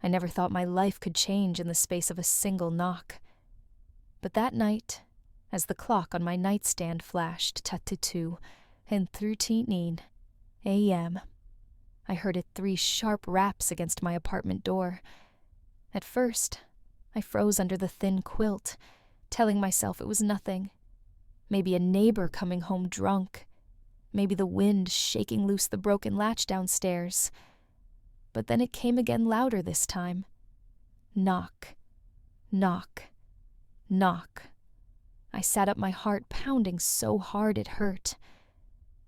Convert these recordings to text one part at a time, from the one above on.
I never thought my life could change in the space of a single knock. But that night, as the clock on my nightstand flashed 2 and 13 a.m., I heard it 3 sharp raps against my apartment door. At first, I froze under the thin quilt, telling myself it was nothing. Maybe a neighbor coming home drunk. Maybe the wind shaking loose the broken latch downstairs. But then it came again louder this time. Knock, knock, knock. I sat up, my heart pounding so hard it hurt.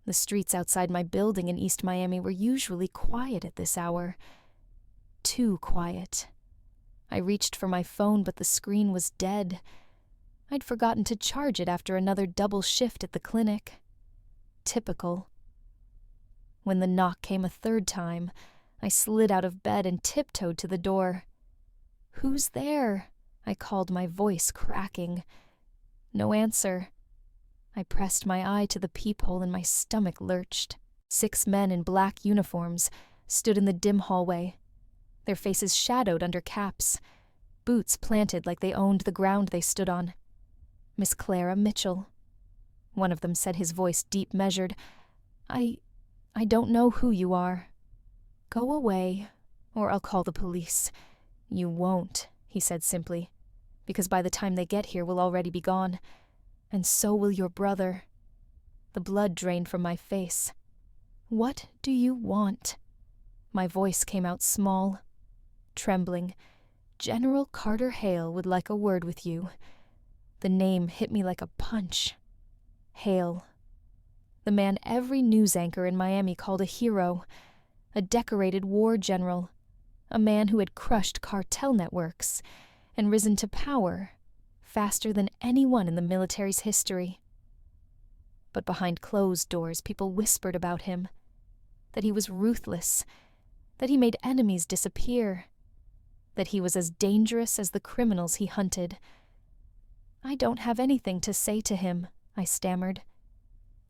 The streets outside my building in East Miami were usually quiet at this hour. Too quiet. I reached for my phone, but the screen was dead. I'd forgotten to charge it after another double shift at the clinic. Typical. When the knock came a third time, I slid out of bed and tiptoed to the door. "Who's there?" I called, my voice cracking. No answer. I pressed my eye to the peephole and my stomach lurched. 6 men in black uniforms stood in the dim hallway, their faces shadowed under caps, boots planted like they owned the ground they stood on. Miss Clara Mitchell. One of them said, his voice deep measured, I don't know who you are. Go away, or I'll call the police." "You won't," he said simply, "because by the time they get here we'll already be gone. And so will your brother." The blood drained from my face. "What do you want?" My voice came out small, trembling. "General Carter Hale would like a word with you." The name hit me like a punch. Hale. The man every news anchor in Miami called a hero, a decorated war general, a man who had crushed cartel networks and risen to power faster than anyone in the military's history. But behind closed doors, people whispered about him, that he was ruthless, that he made enemies disappear, that he was as dangerous as the criminals he hunted. "I don't have anything to say to him," I stammered.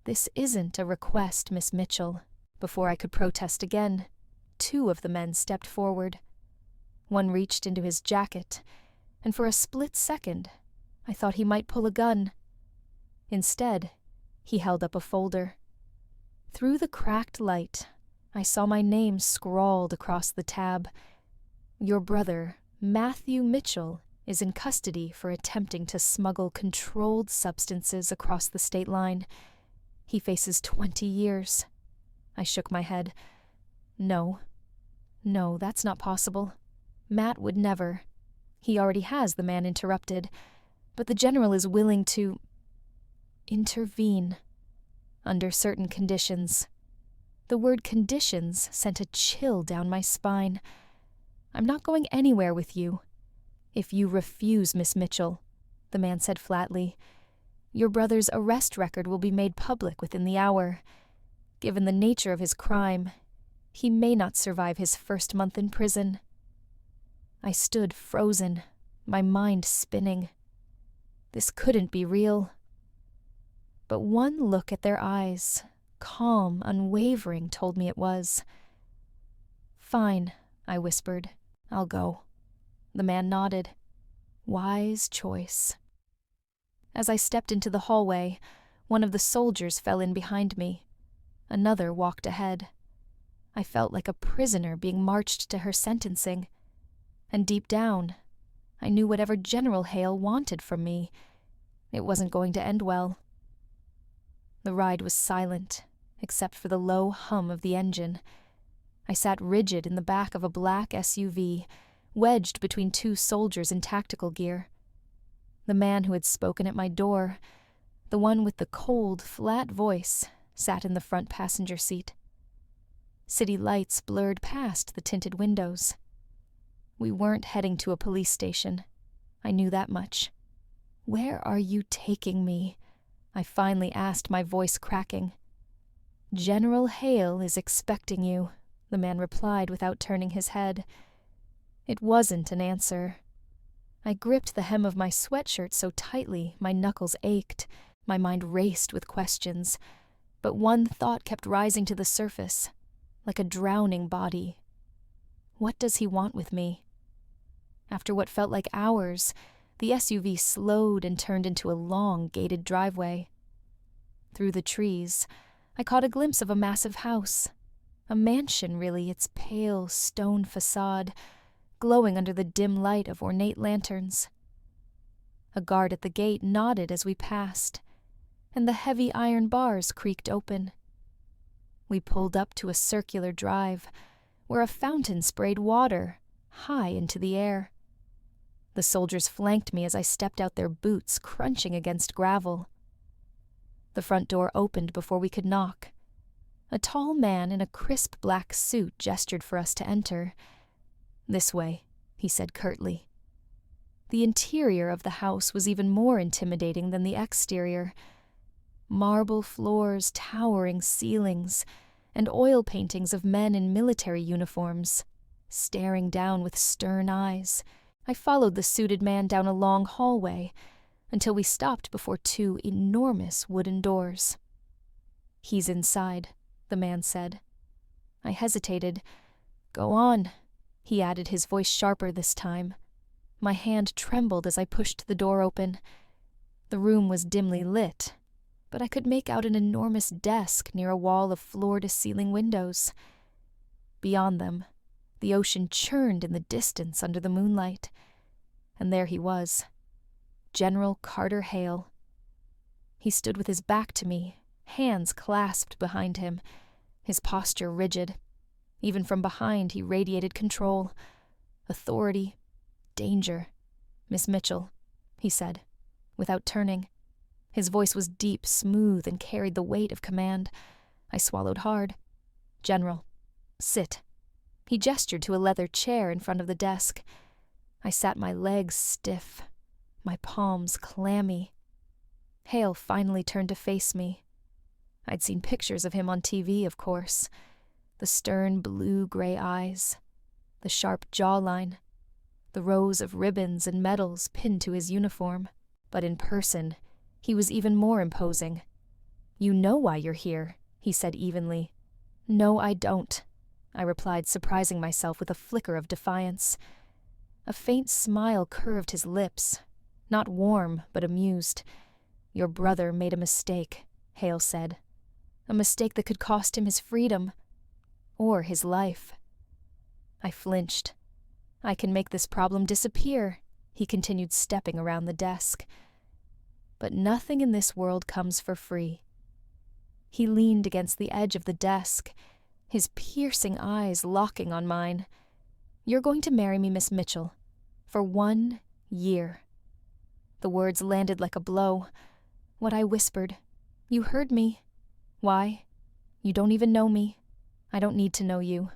"This isn't a request, Miss Mitchell." Before I could protest again, 2 of the men stepped forward. One reached into his jacket, and for a split second, I thought he might pull a gun. Instead, he held up a folder. Through the cracked light, I saw my name scrawled across the tab. "Your brother, Matthew Mitchell, is in custody for attempting to smuggle controlled substances across the state line. He faces 20 years. I shook my head. No, that's not possible. Matt would never. He already has," the man interrupted. "But the general is willing to intervene. Under certain conditions." The word conditions sent a chill down my spine. "I'm not going anywhere with you. If you refuse, Miss Mitchell," the man said flatly, "your brother's arrest record will be made public within the hour. Given the nature of his crime, he may not survive his first month in prison." I stood frozen, my mind spinning. This couldn't be real. But one look at their eyes, calm, unwavering, told me it was. "Fine," I whispered. "I'll go." The man nodded. Wise choice. As I stepped into the hallway, one of the soldiers fell in behind me. Another walked ahead. I felt like a prisoner being marched to her sentencing. And deep down, I knew whatever General Hale wanted from me, it wasn't going to end well. The ride was silent, except for the low hum of the engine. I sat rigid in the back of a black SUV, wedged between 2 soldiers in tactical gear. The man who had spoken at my door, the one with the cold, flat voice, sat in the front passenger seat. City lights blurred past the tinted windows. We weren't heading to a police station. I knew that much. "Where are you taking me?" I finally asked, my voice cracking. "General Hale is expecting you," the man replied without turning his head. It wasn't an answer. I gripped the hem of my sweatshirt so tightly my knuckles ached. My mind raced with questions, but one thought kept rising to the surface, like a drowning body. What does he want with me? After what felt like hours, the SUV slowed and turned into a long, gated driveway. Through the trees, I caught a glimpse of a massive house. A mansion, really, its pale stone facade, glowing under the dim light of ornate lanterns. A guard at the gate nodded as we passed, and the heavy iron bars creaked open. We pulled up to a circular drive, where a fountain sprayed water, high into the air. The soldiers flanked me as I stepped out, their boots crunching against gravel. The front door opened before we could knock. A tall man in a crisp black suit gestured for us to enter. "This way," he said curtly. The interior of the house was even more intimidating than the exterior. Marble floors, towering ceilings, and oil paintings of men in military uniforms, staring down with stern eyes. I followed the suited man down a long hallway until we stopped before two enormous wooden doors. "He's inside," the man said. I hesitated. "Go on," he added, his voice sharper this time. My hand trembled as I pushed the door open. The room was dimly lit, but I could make out an enormous desk near a wall of floor-to-ceiling windows. Beyond them, the ocean churned in the distance under the moonlight. And there he was, General Carter Hale. He stood with his back to me, hands clasped behind him, his posture rigid. Even from behind, he radiated control, authority, danger. "Miss Mitchell," he said, without turning. His voice was deep, smooth, and carried the weight of command. I swallowed hard. "General, sit." He gestured to a leather chair in front of the desk. I sat, my legs stiff, my palms clammy. Hale finally turned to face me. I'd seen pictures of him on TV, of course. The stern blue-gray eyes, the sharp jawline, the rows of ribbons and medals pinned to his uniform. But in person, he was even more imposing. "You know why you're here," he said evenly. "No, I don't," I replied, surprising myself with a flicker of defiance. A faint smile curved his lips, not warm, but amused. "Your brother made a mistake," Hale said. "A mistake that could cost him his freedom. Or his life." I flinched. "I can make this problem disappear," he continued, stepping around the desk. "But nothing in this world comes for free." He leaned against the edge of the desk, his piercing eyes locking on mine. "You're going to marry me, Miss Mitchell, for 1 year. The words landed like a blow. What I whispered. "You heard me. Why? You don't even know me. I don't need to know you.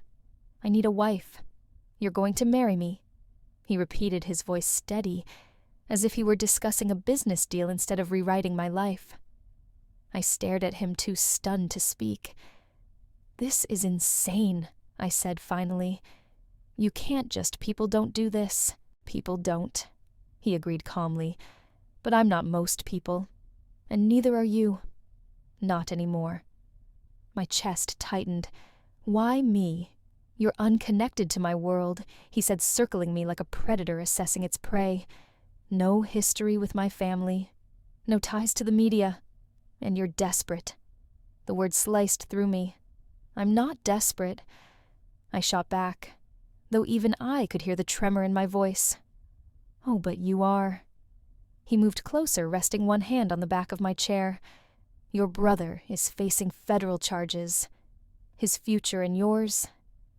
I need a wife. You're going to marry me." He repeated, his voice steady, as if he were discussing a business deal instead of rewriting my life. I stared at him, too stunned to speak. "This is insane," I said finally. "You can't just, people don't do this. People don't," he agreed calmly. "But I'm not most people. And neither are you. Not anymore." My chest tightened. "Why me? You're unconnected to my world," he said, circling me like a predator assessing its prey. "No history with my family. No ties to the media. And you're desperate." The word sliced through me. "I'm not desperate." I shot back, though even I could hear the tremor in my voice. "Oh, but you are." He moved closer, resting one hand on the back of my chair. "Your brother is facing federal charges. His future and yours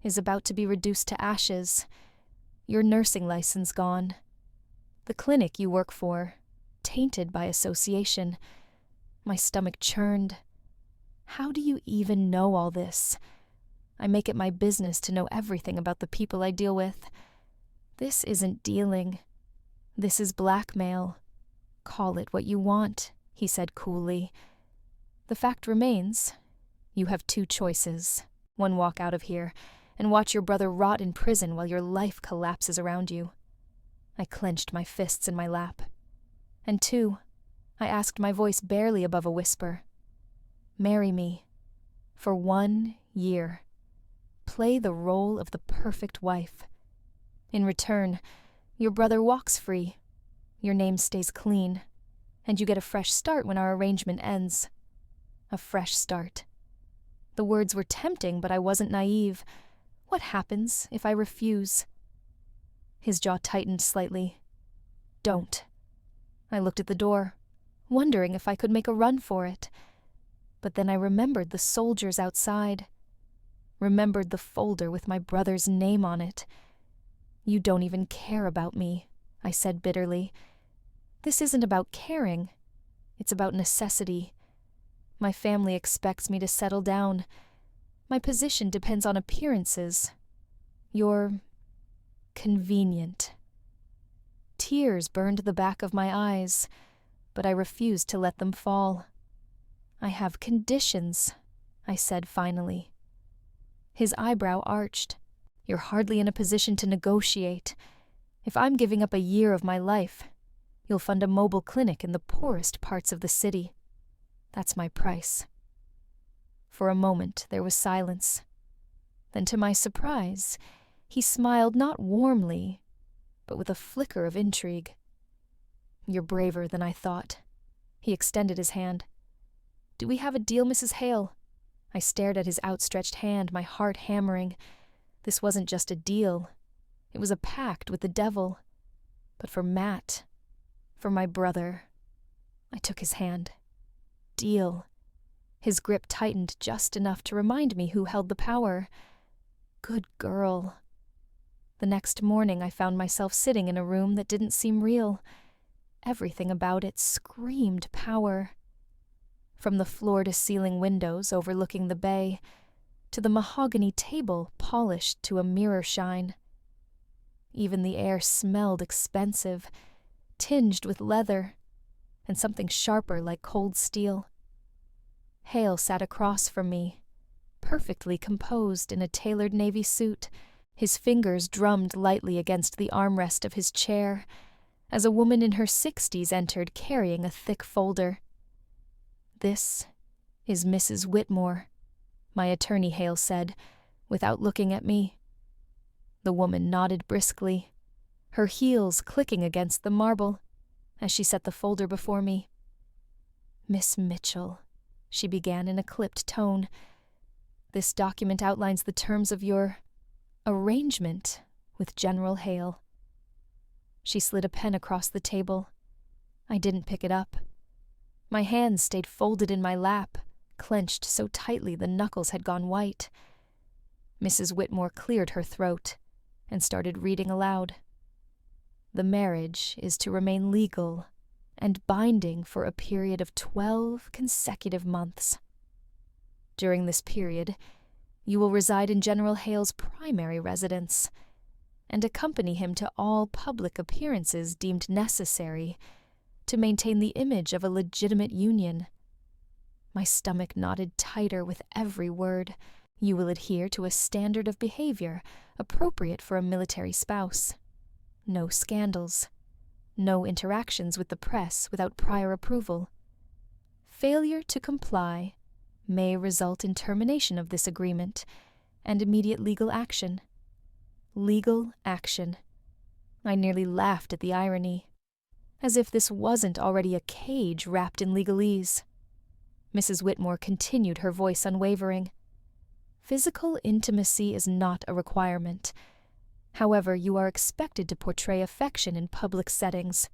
is about to be reduced to ashes. Your nursing license gone. The clinic you work for, tainted by association." My stomach churned. "How do you even know all this? I make it my business to know everything about the people I deal with. This isn't dealing. This is blackmail. Call it what you want," he said coolly. "The fact remains, you have 2 choices. One, walk out of here and watch your brother rot in prison while your life collapses around you." I clenched my fists in my lap. "And 2, I asked, my voice barely above a whisper, marry me for 1 year. Play the role of the perfect wife. In return, Your brother walks free. Your name stays clean. And you get a fresh start when our arrangement ends. A fresh start. The words were tempting, but I wasn't naive. What happens if I refuse? His jaw tightened slightly. Don't. I looked at the door, wondering if I could make a run for it. But then I remembered the soldiers outside. Remembered the folder with my brother's name on it. You don't even care about me, I said bitterly. This isn't about caring. It's about necessity. My family expects me to settle down. My position depends on appearances. You're convenient. Tears burned the back of my eyes, but I refused to let them fall. I have conditions, I said finally. His eyebrow arched. You're hardly in a position to negotiate. If I'm giving up a year of my life, you'll fund a mobile clinic in the poorest parts of the city. That's my price. For a moment there was silence. Then, to my surprise, he smiled not warmly, but with a flicker of intrigue. You're braver than I thought. He extended his hand. Do we have a deal, Mrs. Hale? I stared at his outstretched hand, my heart hammering. This wasn't just a deal. It was a pact with the devil. But for Matt, for my brother. I took his hand. Deal. His grip tightened just enough to remind me who held the power. Good girl. The next morning I found myself sitting in a room that didn't seem real. Everything about it screamed power. From the floor-to-ceiling windows overlooking the bay, to the mahogany table polished to a mirror shine. Even the air smelled expensive, tinged with leather, and something sharper like cold steel. Hale sat across from me, perfectly composed in a tailored navy suit. His fingers drummed lightly against the armrest of his chair, as a woman in her 60s entered carrying a thick folder. This is Mrs. Whitmore, my attorney, Hale said, without looking at me. The woman nodded briskly, her heels clicking against the marble, as she set the folder before me. Miss Mitchell, she began in a clipped tone. This document outlines the terms of your arrangement with General Hale. She slid a pen across the table. I didn't pick it up. My hands stayed folded in my lap, clenched so tightly the knuckles had gone white. Mrs. Whitmore cleared her throat and started reading aloud. The marriage is to remain legal and binding for a period of 12 consecutive months. During this period, you will reside in General Hale's primary residence and accompany him to all public appearances deemed necessary to maintain the image of a legitimate union. My stomach knotted tighter with every word. You will adhere to a standard of behavior appropriate for a military spouse. No scandals. No interactions with the press without prior approval. Failure to comply may result in termination of this agreement and immediate legal action. Legal action. I nearly laughed at the irony. As if this wasn't already a cage wrapped in legalese. Mrs. Whitmore continued, her voice unwavering. Physical intimacy is not a requirement. However, you are expected to portray affection in public settings.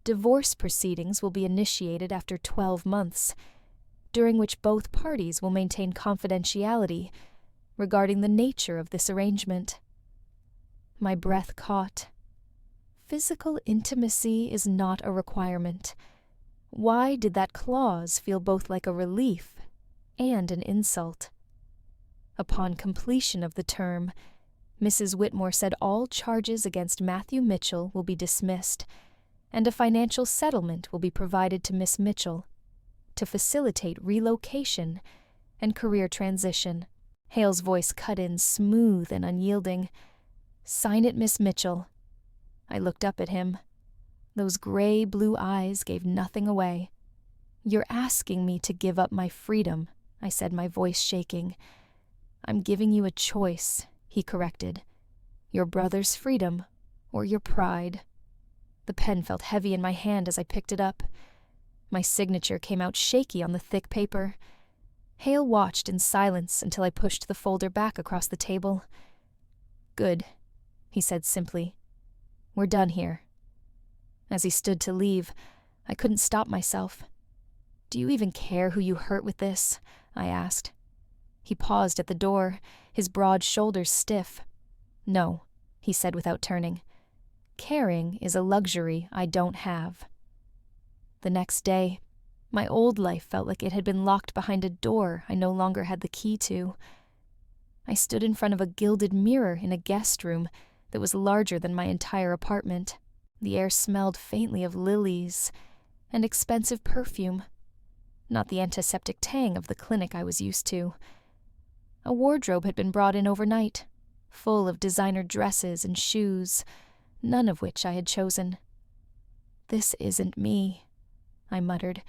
Divorce proceedings will be initiated after 12 months, during which both parties will maintain confidentiality regarding the nature of this arrangement. My breath caught. Physical intimacy is not a requirement. Why did that clause feel both like a relief and an insult? Upon completion of the term, Mrs. Whitmore said all charges against Matthew Mitchell will be dismissed, and a financial settlement will be provided to Miss Mitchell to facilitate relocation and career transition. Hale's voice cut in smooth and unyielding. Sign it, Miss Mitchell. I looked up at him. Those gray-blue eyes gave nothing away. You're asking me to give up my freedom, I said, my voice shaking. I'm giving you a choice, he corrected. Your brother's freedom or your pride. The pen felt heavy in my hand as I picked it up. My signature came out shaky on the thick paper. Hale watched in silence until I pushed the folder back across the table. "Good," he said simply. "We're done here." As he stood to leave, I couldn't stop myself. "Do you even care who you hurt with this?" I asked. He paused at the door, his broad shoulders stiff. "No," he said without turning. "Caring is a luxury I don't have." The next day, my old life felt like it had been locked behind a door I no longer had the key to. I stood in front of a gilded mirror in a guest room that was larger than my entire apartment. The air smelled faintly of lilies and expensive perfume, not the antiseptic tang of the clinic I was used to. A wardrobe had been brought in overnight, full of designer dresses and shoes, none of which I had chosen. "This isn't me," I muttered,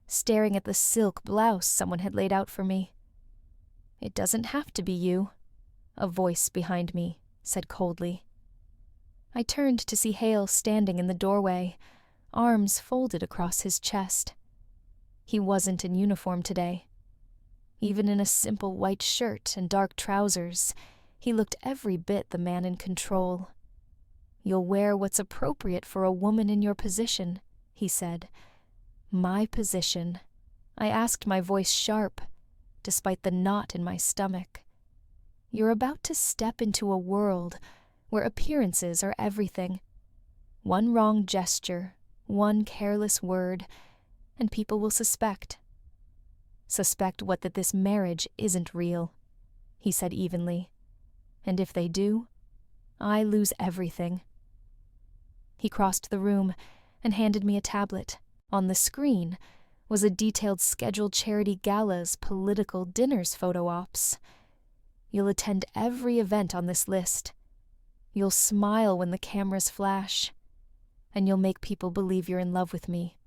staring at the silk blouse someone had laid out for me. "It doesn't have to be you," a voice behind me said coldly. I turned to see Hale standing in the doorway, arms folded across his chest. He wasn't in uniform today. Even in a simple white shirt and dark trousers, he looked every bit the man in control. "You'll wear what's appropriate for a woman in your position," he said. "My position," I asked, my voice sharp, despite the knot in my stomach. "You're about to step into a world where appearances are everything. One wrong gesture, one careless word, and people will suspect. Suspect what? That this marriage isn't real," he said evenly. "And if they do, I lose everything." He crossed the room and handed me a tablet. On the screen was a detailed scheduled charity galas, political dinners photo ops. "You'll attend every event on this list. You'll smile when the cameras flash. And you'll make people believe you're in love with me."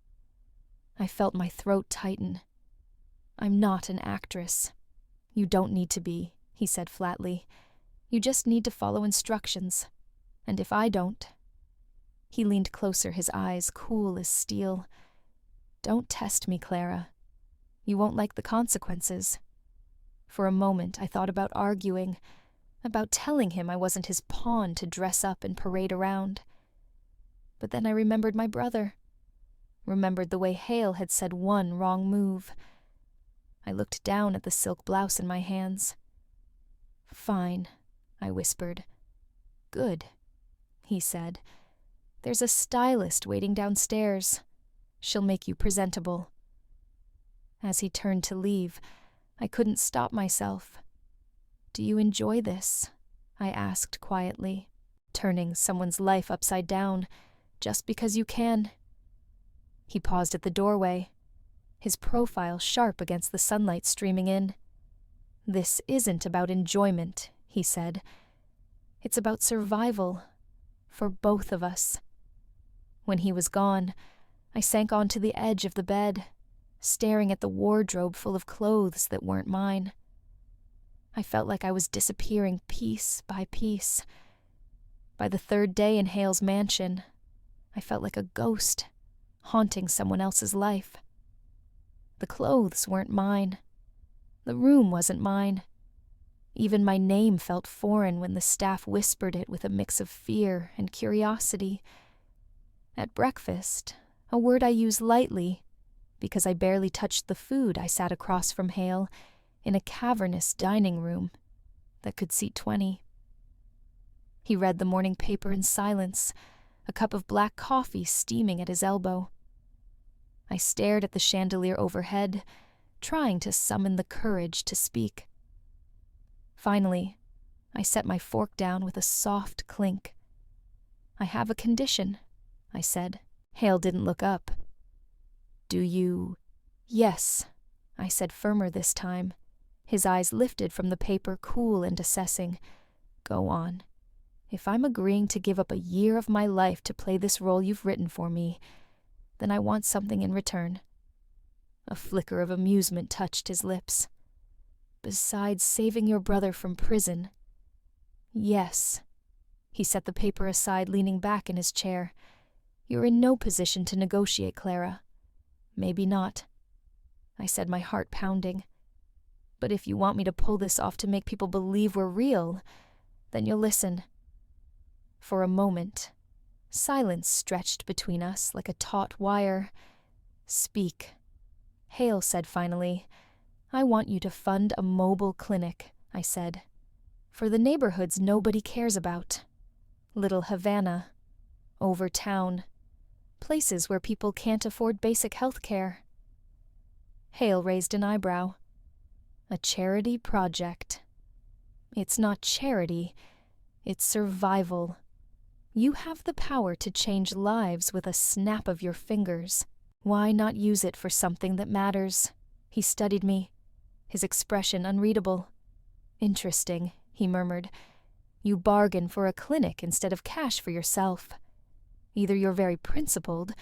I felt my throat tighten. "I'm not an actress." "You don't need to be," he said flatly. "You just need to follow instructions. And if I don't..." He leaned closer, his eyes cool as steel. "Don't test me, Clara. You won't like the consequences." For a moment, I thought about arguing, about telling him I wasn't his pawn to dress up and parade around. But then I remembered my brother, remembered the way Hale had said one wrong move. I looked down at the silk blouse in my hands. "Fine," I whispered. "Good," he said. "There's a stylist waiting downstairs. She'll make you presentable." As he turned to leave, I couldn't stop myself. "Do you enjoy this?" I asked quietly. "Turning someone's life upside down, just because you can?" He paused at the doorway, his profile sharp against the sunlight streaming in. "This isn't about enjoyment," he said. "It's about survival, for both of us." When he was gone, I sank onto the edge of the bed, staring at the wardrobe full of clothes that weren't mine. I felt like I was disappearing piece by piece. By the third day in Hale's mansion, I felt like a ghost, haunting someone else's life. The clothes weren't mine. The room wasn't mine. Even my name felt foreign when the staff whispered it with a mix of fear and curiosity. At breakfast, a word I use lightly, because I barely touched the food, I sat across from Hale in a cavernous dining room that could seat 20. He read the morning paper in silence, a cup of black coffee steaming at his elbow. I stared at the chandelier overhead, trying to summon the courage to speak. Finally, I set my fork down with a soft clink. "I have a condition," I said. Hale didn't look up. "Do you..." "Yes," I said firmer this time. His eyes lifted from the paper, cool and assessing. "Go on. If I'm agreeing to give up a year of my life to play this role you've written for me, then I want something in return." A flicker of amusement touched his lips. "Besides saving your brother from prison..." "Yes." He set the paper aside, leaning back in his chair. "You're in no position to negotiate, Clara." "Maybe not," I said, my heart pounding. "But if you want me to pull this off to make people believe we're real, then you'll listen." For a moment, silence stretched between us like a taut wire. "Speak," Hale said finally. "I want you to fund a mobile clinic," I said, "for the neighborhoods nobody cares about. Little Havana, over town, places where people can't afford basic health care." Hale raised an eyebrow. "A charity project." "It's not charity, it's survival. You have the power to change lives with a snap of your fingers. Why not use it for something that matters?" He studied me, his expression unreadable. "Interesting," he murmured. "You bargain for a clinic instead of cash for yourself. Either you're very principled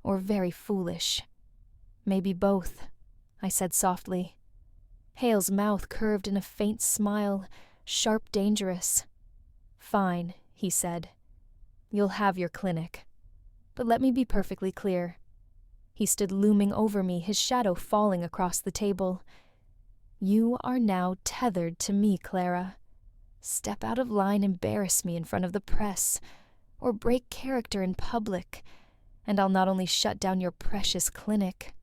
or very foolish." "Maybe both," I said softly. Hale's mouth curved in a faint smile, sharp, dangerous. "Fine," he said. "You'll have your clinic. But let me be perfectly clear." He stood looming over me, his shadow falling across the table. "You are now tethered to me, Clara. Step out of line, embarrass me in front of the press, or break character in public, and I'll not only shut down your precious clinic,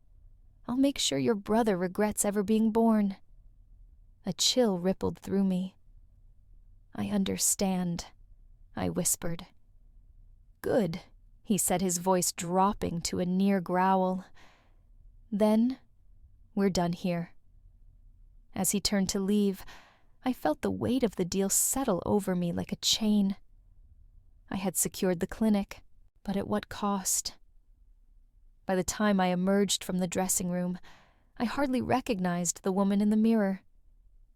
I'll make sure your brother regrets ever being born." A chill rippled through me. "I understand," I whispered. "Good," he said, his voice dropping to a near growl. "Then we're done here." As he turned to leave, I felt the weight of the deal settle over me like a chain. I had secured the clinic, but at what cost? By the time I emerged from the dressing room, I hardly recognized the woman in the mirror.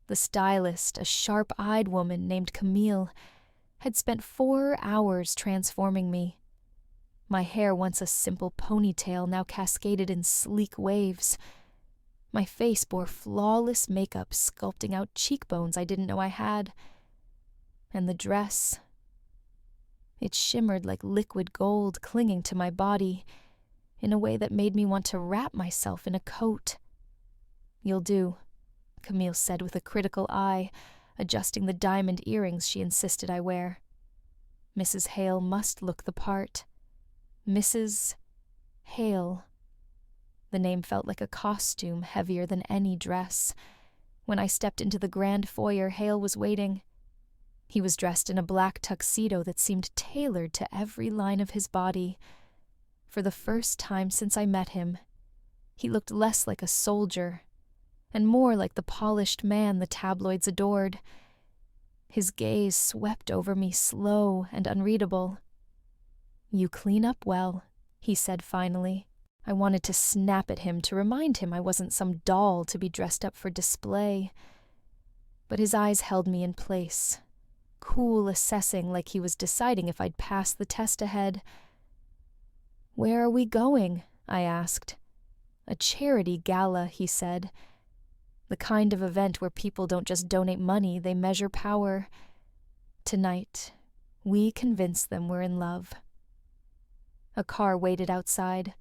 The stylist, a sharp-eyed woman named Camille, had spent 4 hours transforming me. My hair, once a simple ponytail, now cascaded in sleek waves. My face bore flawless makeup, sculpting out cheekbones I didn't know I had. And the dress, it shimmered like liquid gold, clinging to my body in a way that made me want to wrap myself in a coat. "You'll do," Camille said with a critical eye, adjusting the diamond earrings she insisted I wear. Mrs. Hale must look the part. Mrs. Hale. The name felt like a costume heavier than any dress. When I stepped into the grand foyer, Hale was waiting. He was dressed in a black tuxedo that seemed tailored to every line of his body. For the first time since I met him, he looked less like a soldier and more like the polished man the tabloids adored. His gaze swept over me, slow and unreadable. "You clean up well," he said finally. I wanted to snap at him to remind him I wasn't some doll to be dressed up for display. But his eyes held me in place, cool, assessing like he was deciding if I'd pass the test ahead. "Where are we going?" I asked. "A charity gala," he said. "The kind of event where people don't just donate money, they measure power. Tonight, we convince them we're in love." A car waited outside.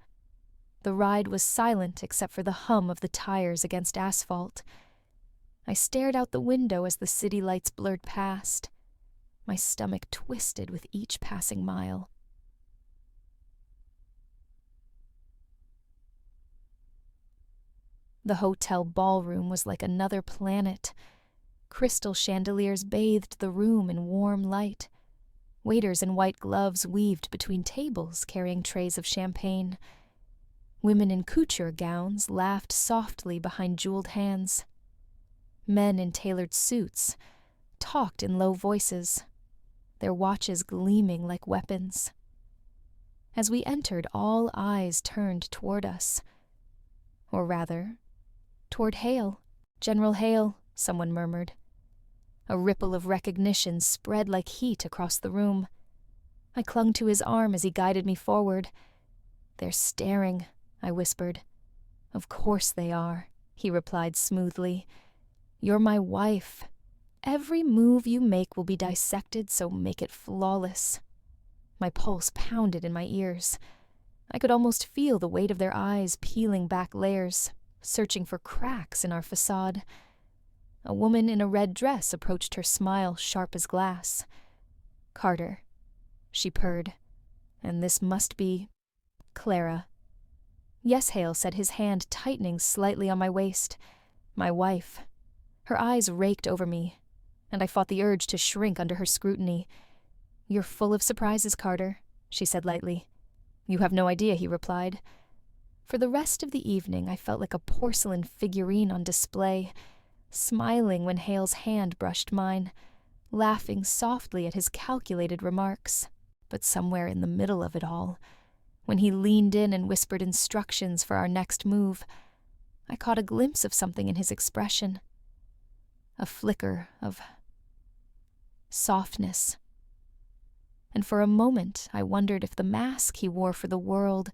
The ride was silent except for the hum of the tires against asphalt. I stared out the window as the city lights blurred past. My stomach twisted with each passing mile. The hotel ballroom was like another planet. Crystal chandeliers bathed the room in warm light. Waiters in white gloves weaved between tables carrying trays of champagne. Women in couture gowns laughed softly behind jeweled hands. Men in tailored suits talked in low voices, their watches gleaming like weapons. As we entered, all eyes turned toward us. Or rather, toward Hale. "General Hale," someone murmured. A ripple of recognition spread like heat across the room. I clung to his arm as he guided me forward. "They're staring," I whispered. "Of course they are," he replied smoothly. "You're my wife. Every move you make will be dissected, so make it flawless. My pulse pounded in my ears. I could almost feel the weight of their eyes peeling back layers, searching for cracks in our facade. A woman in a red dress approached, her smile sharp as glass. "Carter," she purred. "And this must be Clara." "Yes, Hale," said, his hand tightening slightly on my waist. "My wife." Her eyes raked over me, and I fought the urge to shrink under her scrutiny. "You're full of surprises, Carter," she said lightly. "You have no idea," he replied. For the rest of the evening, I felt like a porcelain figurine on display, smiling when Hale's hand brushed mine, laughing softly at his calculated remarks. But somewhere in the middle of it all, when he leaned in and whispered instructions for our next move, I caught a glimpse of something in his expression. A flicker of softness. And for a moment, I wondered if the mask he wore for the world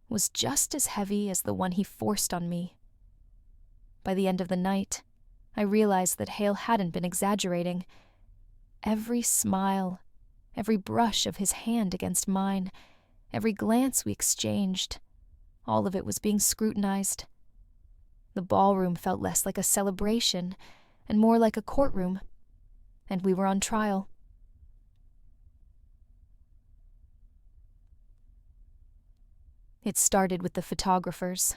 was just as heavy as the one he forced on me. By the end of the night, I realized that Hale hadn't been exaggerating. Every smile, every brush of his hand against mine, every glance we exchanged, all of it was being scrutinized. The ballroom felt less like a celebration and more like a courtroom, and we were on trial. It started with the photographers.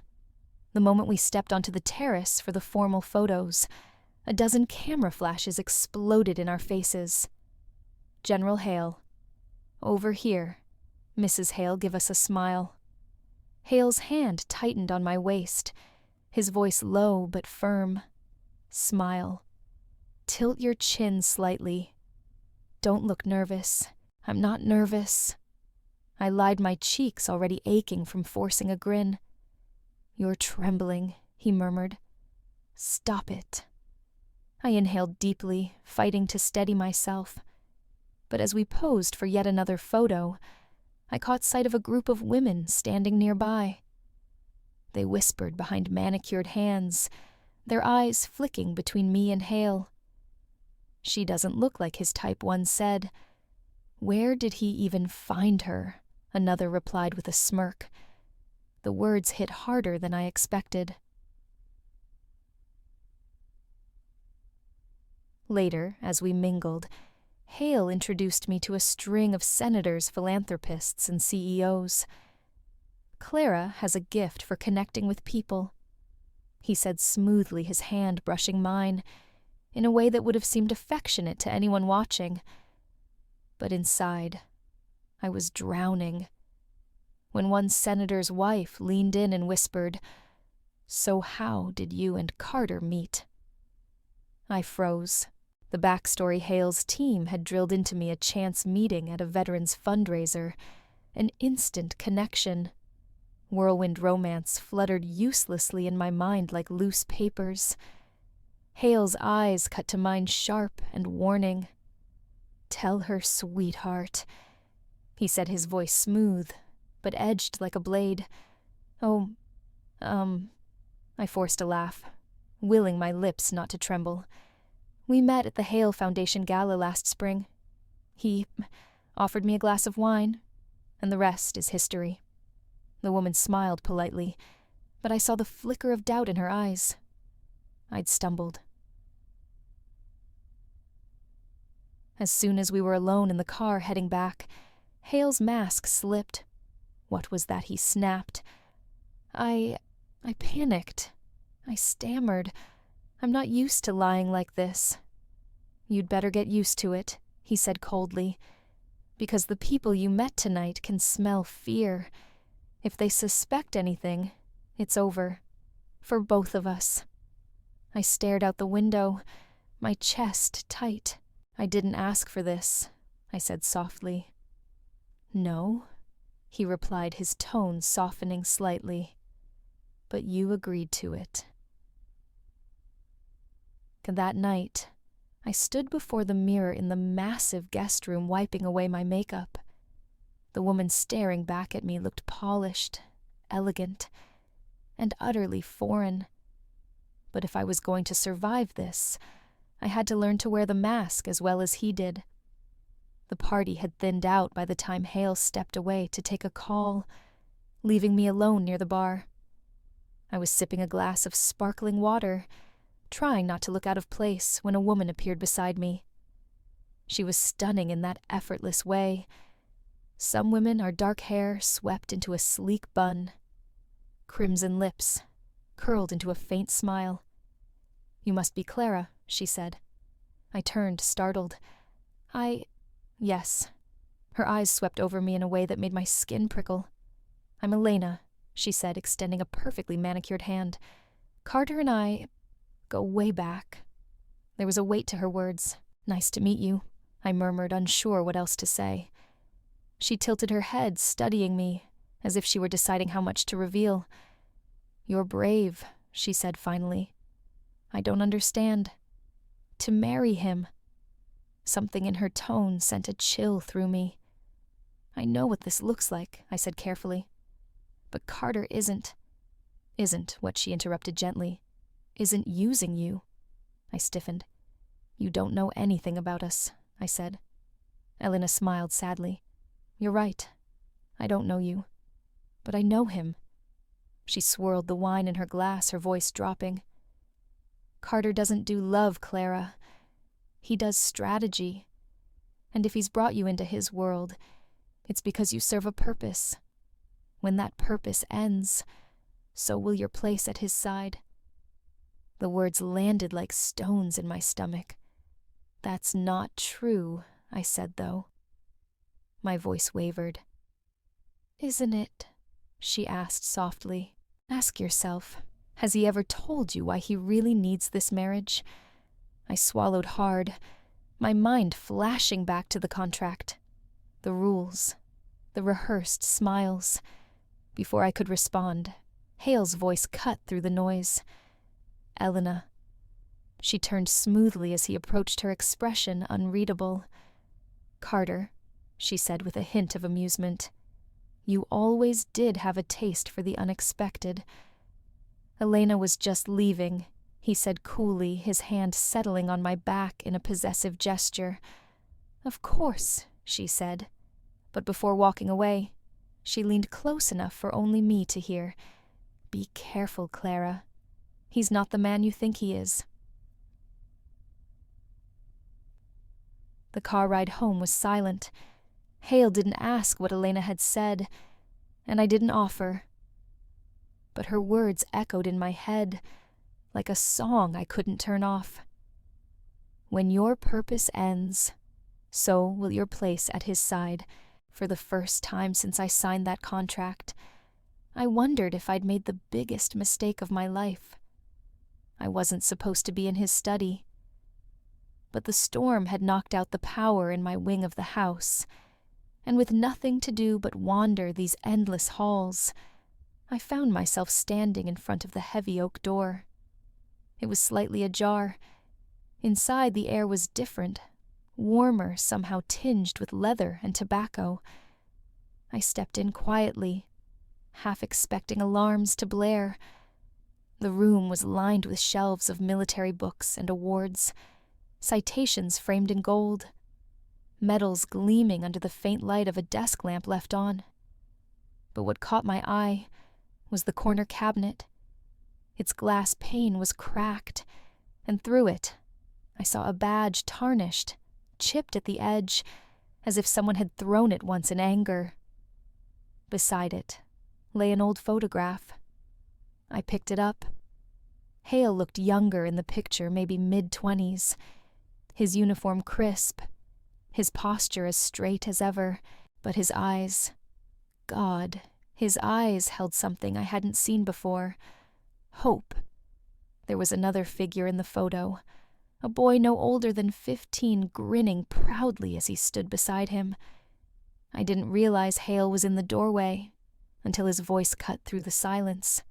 The moment we stepped onto the terrace for the formal photos, a dozen camera flashes exploded in our faces. "General Hale. Over here." Mrs. Hale gave us a smile. Hale's hand tightened on my waist, his voice low but firm. "Smile. Tilt your chin slightly. Don't look nervous." "I'm not nervous." I lied, my cheeks already aching from forcing a grin. "You're trembling," he murmured. "Stop it." I inhaled deeply, fighting to steady myself. But as we posed for yet another photo, I caught sight of a group of women standing nearby. They whispered behind manicured hands, their eyes flicking between me and Hale. "She doesn't look like his type," one said. "Where did he even find her?" another replied with a smirk. The words hit harder than I expected. Later, as we mingled, Hale introduced me to a string of senators, philanthropists, and CEOs. "Clara has a gift for connecting with people," he said smoothly, his hand brushing mine, in a way that would have seemed affectionate to anyone watching. But inside, I was drowning. When one senator's wife leaned in and whispered, "So how did you and Carter meet?" I froze. The backstory: Hale's team had drilled into me a chance meeting at a veterans fundraiser, an instant connection. Whirlwind romance fluttered uselessly in my mind like loose papers. Hale's eyes cut to mine sharp and warning. "Tell her, sweetheart," he said, his voice smooth, but edged like a blade. "Oh, I forced a laugh, willing my lips not to tremble. "We met at the Hale Foundation Gala last spring. He offered me a glass of wine, and the rest is history." The woman smiled politely, but I saw the flicker of doubt in her eyes. I'd stumbled. As soon as we were alone in the car heading back, Hale's mask slipped. What was that? He snapped. I panicked. I stammered. "I'm not used to lying like this." "You'd better get used to it," he said coldly, "because the people you met tonight can smell fear. If they suspect anything, it's over. For both of us." I stared out the window, my chest tight. "I didn't ask for this," I said softly. "No," he replied, his tone softening slightly. "But you agreed to it." That night, I stood before the mirror in the massive guest room wiping away my makeup. The woman staring back at me looked polished, elegant, and utterly foreign. But if I was going to survive this, I had to learn to wear the mask as well as he did. The party had thinned out by the time Hale stepped away to take a call, leaving me alone near the bar. I was sipping a glass of sparkling water, trying not to look out of place when a woman appeared beside me. She was stunning in that effortless way. Some women are dark hair swept into a sleek bun, crimson lips curled into a faint smile. "You must be Clara," she said. I turned, startled. Yes. Her eyes swept over me in a way that made my skin prickle. "I'm Elena," she said, extending a perfectly manicured hand. "Carter and I go way back." There was a weight to her words. "Nice to meet you," I murmured, unsure what else to say. She tilted her head, studying me, as if she were deciding how much to reveal. "You're brave," she said finally. "I don't understand. To marry him." Something in her tone sent a chill through me. "I know what this looks like," I said carefully. "But Carter isn't what," she interrupted gently. "Isn't using you." I stiffened. "You don't know anything about us," I said. Elena smiled sadly. "You're right. I don't know you. But I know him." She swirled the wine in her glass, her voice dropping. "Carter doesn't do love, Clara. He does strategy. And if he's brought you into his world, it's because you serve a purpose. When that purpose ends, so will your place at his side." The words landed like stones in my stomach. "That's not true," I said, though. My voice wavered. "Isn't it?" she asked softly. "Ask yourself, has he ever told you why he really needs this marriage?" I swallowed hard, my mind flashing back to the contract, the rules, the rehearsed smiles. Before I could respond, Hale's voice cut through the noise. "Elena." She turned smoothly as he approached, her expression unreadable. "Carter," she said with a hint of amusement. "You always did have a taste for the unexpected." "Elena was just leaving," he said coolly, his hand settling on my back in a possessive gesture. "Of course," she said. But before walking away, she leaned close enough for only me to hear. "Be careful, Clara. He's not the man you think he is." The car ride home was silent. Hale didn't ask what Elena had said, and I didn't offer. But her words echoed in my head, like a song I couldn't turn off. "When your purpose ends, so will your place at his side." For the first time since I signed that contract, I wondered if I'd made the biggest mistake of my life. I wasn't supposed to be in his study. But the storm had knocked out the power in my wing of the house, and with nothing to do but wander these endless halls, I found myself standing in front of the heavy oak door. It was slightly ajar. Inside, the air was different, warmer, somehow tinged with leather and tobacco. I stepped in quietly, half expecting alarms to blare. The room was lined with shelves of military books and awards, citations framed in gold, medals gleaming under the faint light of a desk lamp left on. But what caught my eye was the corner cabinet. Its glass pane was cracked, and through it I saw a badge tarnished, chipped at the edge, as if someone had thrown it once in anger. Beside it lay an old photograph. I picked it up. Hale looked younger in the picture, maybe mid-20s, his uniform crisp, his posture as straight as ever, but his eyes, God, his eyes held something I hadn't seen before. Hope. There was another figure in the photo, a boy no older than 15, grinning proudly as he stood beside him. I didn't realize Hale was in the doorway until his voice cut through the silence.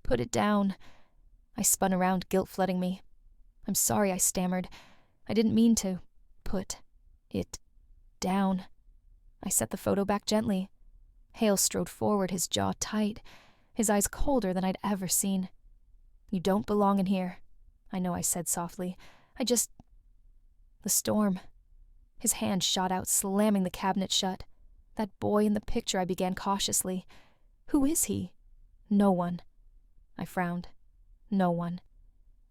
"Put it down." I spun around, guilt flooding me. "I'm sorry," I stammered. "I didn't mean to put it down." I set the photo back gently. Hale strode forward, his jaw tight, his eyes colder than I'd ever seen. "You don't belong in here." I know I said softly. I just The storm. His hand shot out, slamming the cabinet shut. That boy in the picture, I began cautiously. Who is he? No one. I frowned. No one.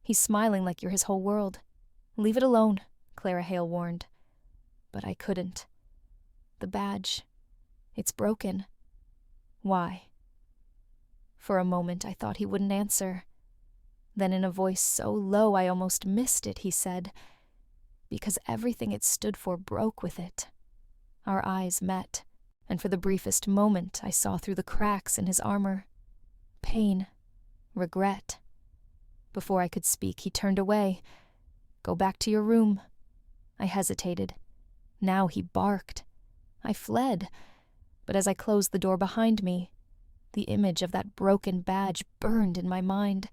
He's smiling like you're his whole world. Leave it alone, Clara Hale warned. But I couldn't. The badge. It's broken. Why? For a moment, I thought he wouldn't answer. Then in a voice so low I almost missed it, he said, because everything it stood for broke with it. Our eyes met, and for the briefest moment I saw through the cracks in his armor. Pain. Regret. Before I could speak, he turned away. Go back to your room. I hesitated. Now he barked. I fled, but as I closed the door behind me, the image of that broken badge burned in my mind.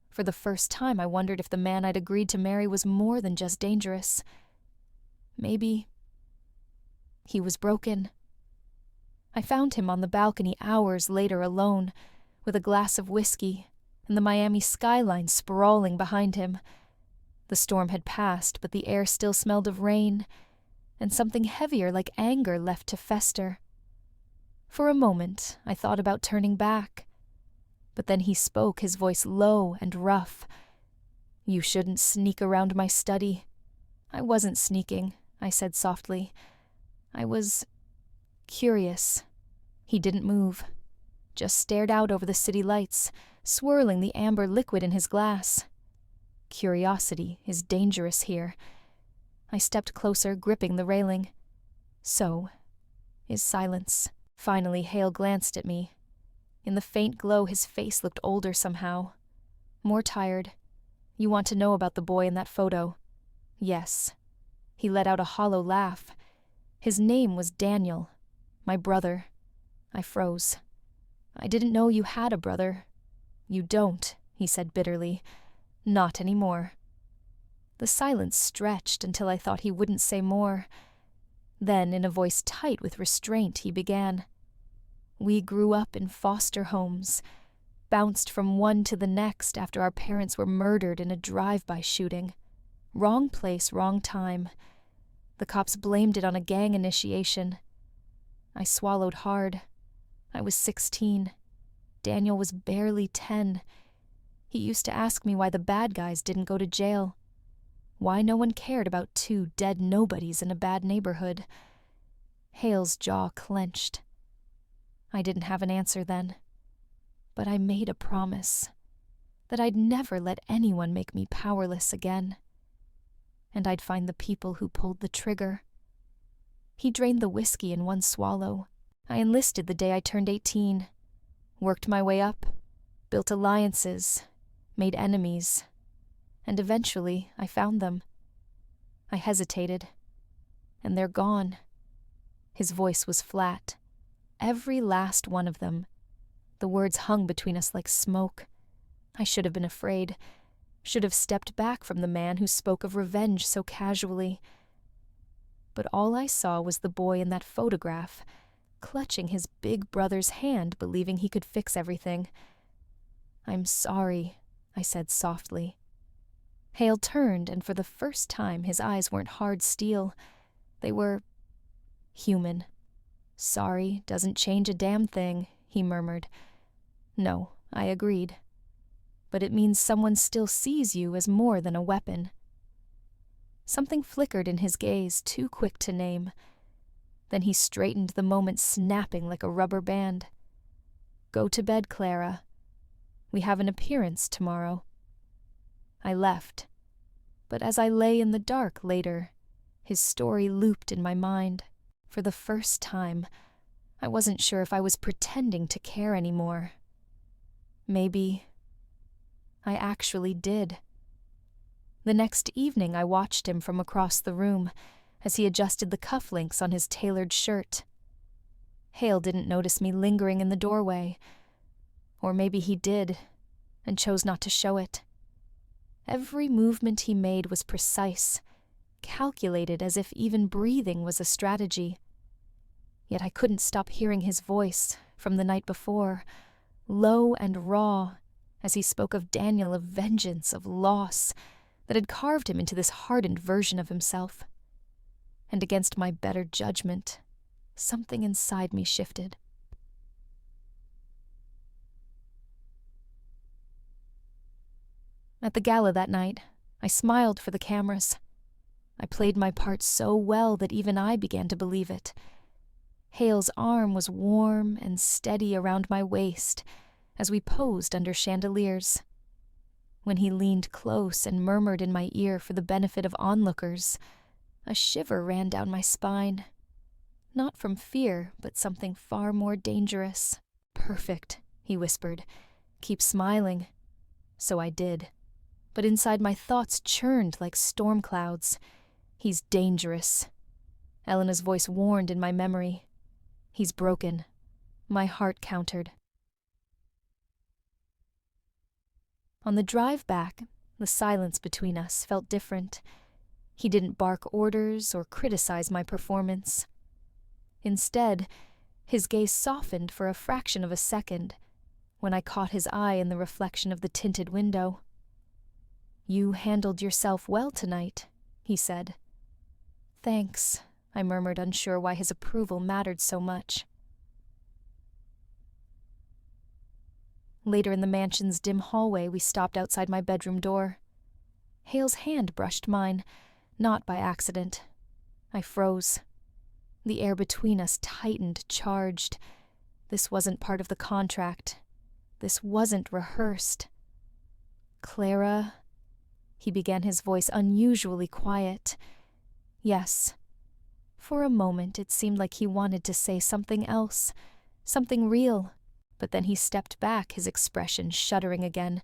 For the first time, I wondered if the man I'd agreed to marry was more than just dangerous. Maybe he was broken. I found him on the balcony hours later alone, with a glass of whiskey and the Miami skyline sprawling behind him. The storm had passed, but the air still smelled of rain, and something heavier like anger left to fester. For a moment, I thought about turning back. But then he spoke, his voice low and rough. You shouldn't sneak around my study. I wasn't sneaking, I said softly. I was curious. He didn't move, just stared out over the city lights, swirling the amber liquid in his glass. Curiosity is dangerous here. I stepped closer, gripping the railing. So is silence. Finally, Hale glanced at me. In the faint glow, his face looked older somehow. More tired. You want to know about the boy in that photo? Yes. He let out a hollow laugh. His name was Daniel. My brother. I froze. I didn't know you had a brother. You don't, he said bitterly. Not anymore. The silence stretched until I thought he wouldn't say more. Then, in a voice tight with restraint, he began. We grew up in foster homes, bounced from one to the next after our parents were murdered in a drive-by shooting. Wrong place, wrong time. The cops blamed it on a gang initiation. I swallowed hard. I was 16. Daniel was barely 10. He used to ask me why the bad guys didn't go to jail. Why no one cared about two dead nobodies in a bad neighborhood. Hale's jaw clenched. I didn't have an answer then. But I made a promise that I'd never let anyone make me powerless again. And I'd find the people who pulled the trigger. He drained the whiskey in one swallow. I enlisted the day I turned 18. Worked my way up, built alliances, made enemies, and eventually I found them. I hesitated, and they're gone. His voice was flat. Every last one of them. The words hung between us like smoke. I should have been afraid, should have stepped back from the man who spoke of revenge so casually. But all I saw was the boy in that photograph, clutching his big brother's hand, believing he could fix everything. I'm sorry, I said softly. Hale turned, and for the first time his eyes weren't hard steel. They were human. Sorry doesn't change a damn thing, he murmured. No, I agreed. But it means someone still sees you as more than a weapon. Something flickered in his gaze, too quick to name. Then he straightened, the moment snapping like a rubber band. Go to bed, Clara. We have an appearance tomorrow. I left. But as I lay in the dark later, his story looped in my mind. For the first time, I wasn't sure if I was pretending to care anymore. Maybe I actually did. The next evening I watched him from across the room as he adjusted the cufflinks on his tailored shirt. Hale didn't notice me lingering in the doorway. Or maybe he did, and chose not to show it. Every movement he made was precise, calculated as if even breathing was a strategy. Yet I couldn't stop hearing his voice from the night before, low and raw, as he spoke of Daniel, of vengeance, of loss, that had carved him into this hardened version of himself. And against my better judgment, something inside me shifted. At the gala that night, I smiled for the cameras. I played my part so well that even I began to believe it. Hale's arm was warm and steady around my waist as we posed under chandeliers. When he leaned close and murmured in my ear for the benefit of onlookers, a shiver ran down my spine. Not from fear, but something far more dangerous. "Perfect," he whispered. "Keep smiling." So I did. But inside my thoughts churned like storm clouds. "He's dangerous." Elena's voice warned in my memory. "He's broken." My heart countered. On the drive back, the silence between us felt different. He didn't bark orders or criticize my performance. Instead, his gaze softened for a fraction of a second when I caught his eye in the reflection of the tinted window. "You handled yourself well tonight," he said. "Thanks," I murmured, unsure why his approval mattered so much. Later in the mansion's dim hallway, we stopped outside my bedroom door. Hale's hand brushed mine, not by accident. I froze. The air between us tightened, charged. This wasn't part of the contract. This wasn't rehearsed. "Clara," he began, his voice unusually quiet. Yes. For a moment, it seemed like he wanted to say something else, something real, but then he stepped back, his expression shuddering again.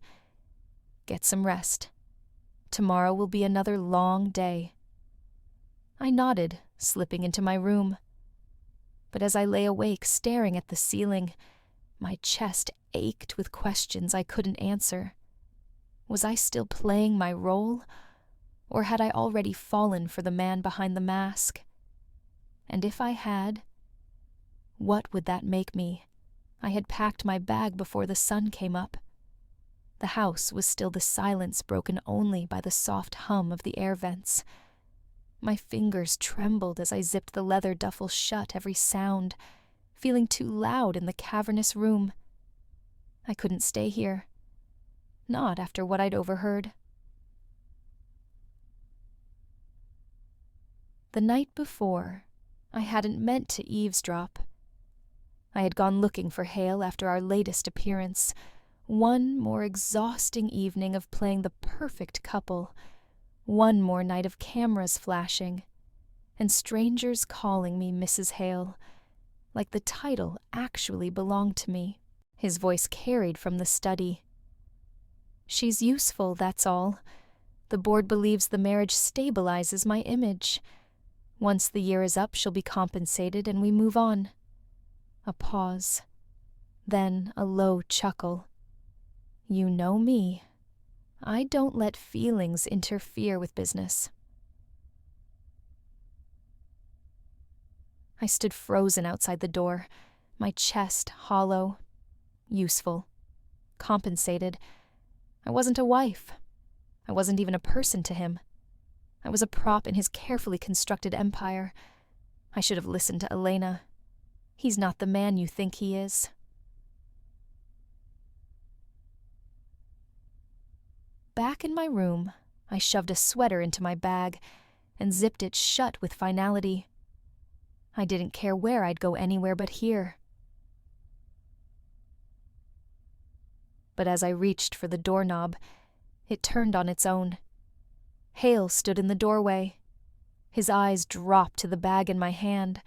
"Get some rest. Tomorrow will be another long day." I nodded, slipping into my room. But as I lay awake, staring at the ceiling, my chest ached with questions I couldn't answer. Was I still playing my role, or had I already fallen for the man behind the mask? And if I had, what would that make me? I had packed my bag before the sun came up. The house was still the silence broken only by the soft hum of the air vents. My fingers trembled as I zipped the leather duffel shut, every sound, feeling too loud in the cavernous room. I couldn't stay here. Not after what I'd overheard. The night before, I hadn't meant to eavesdrop. I had gone looking for Hale after our latest appearance. One more exhausting evening of playing the perfect couple. One more night of cameras flashing, and strangers calling me Mrs. Hale, like the title actually belonged to me. His voice carried from the study. "She's useful, that's all. The board believes the marriage stabilizes my image. Once the year is up, she'll be compensated and we move on." A pause. Then a low chuckle. "You know me. I don't let feelings interfere with business." I stood frozen outside the door, my chest hollow. Useful. Compensated. I wasn't a wife. I wasn't even a person to him. I was a prop in his carefully constructed empire. I should have listened to Elena. He's not the man you think he is. Back in my room, I shoved a sweater into my bag and zipped it shut with finality. I didn't care where I'd go, anywhere but here. But as I reached for the doorknob, it turned on its own. Hale stood in the doorway. His eyes dropped to the bag in my hand.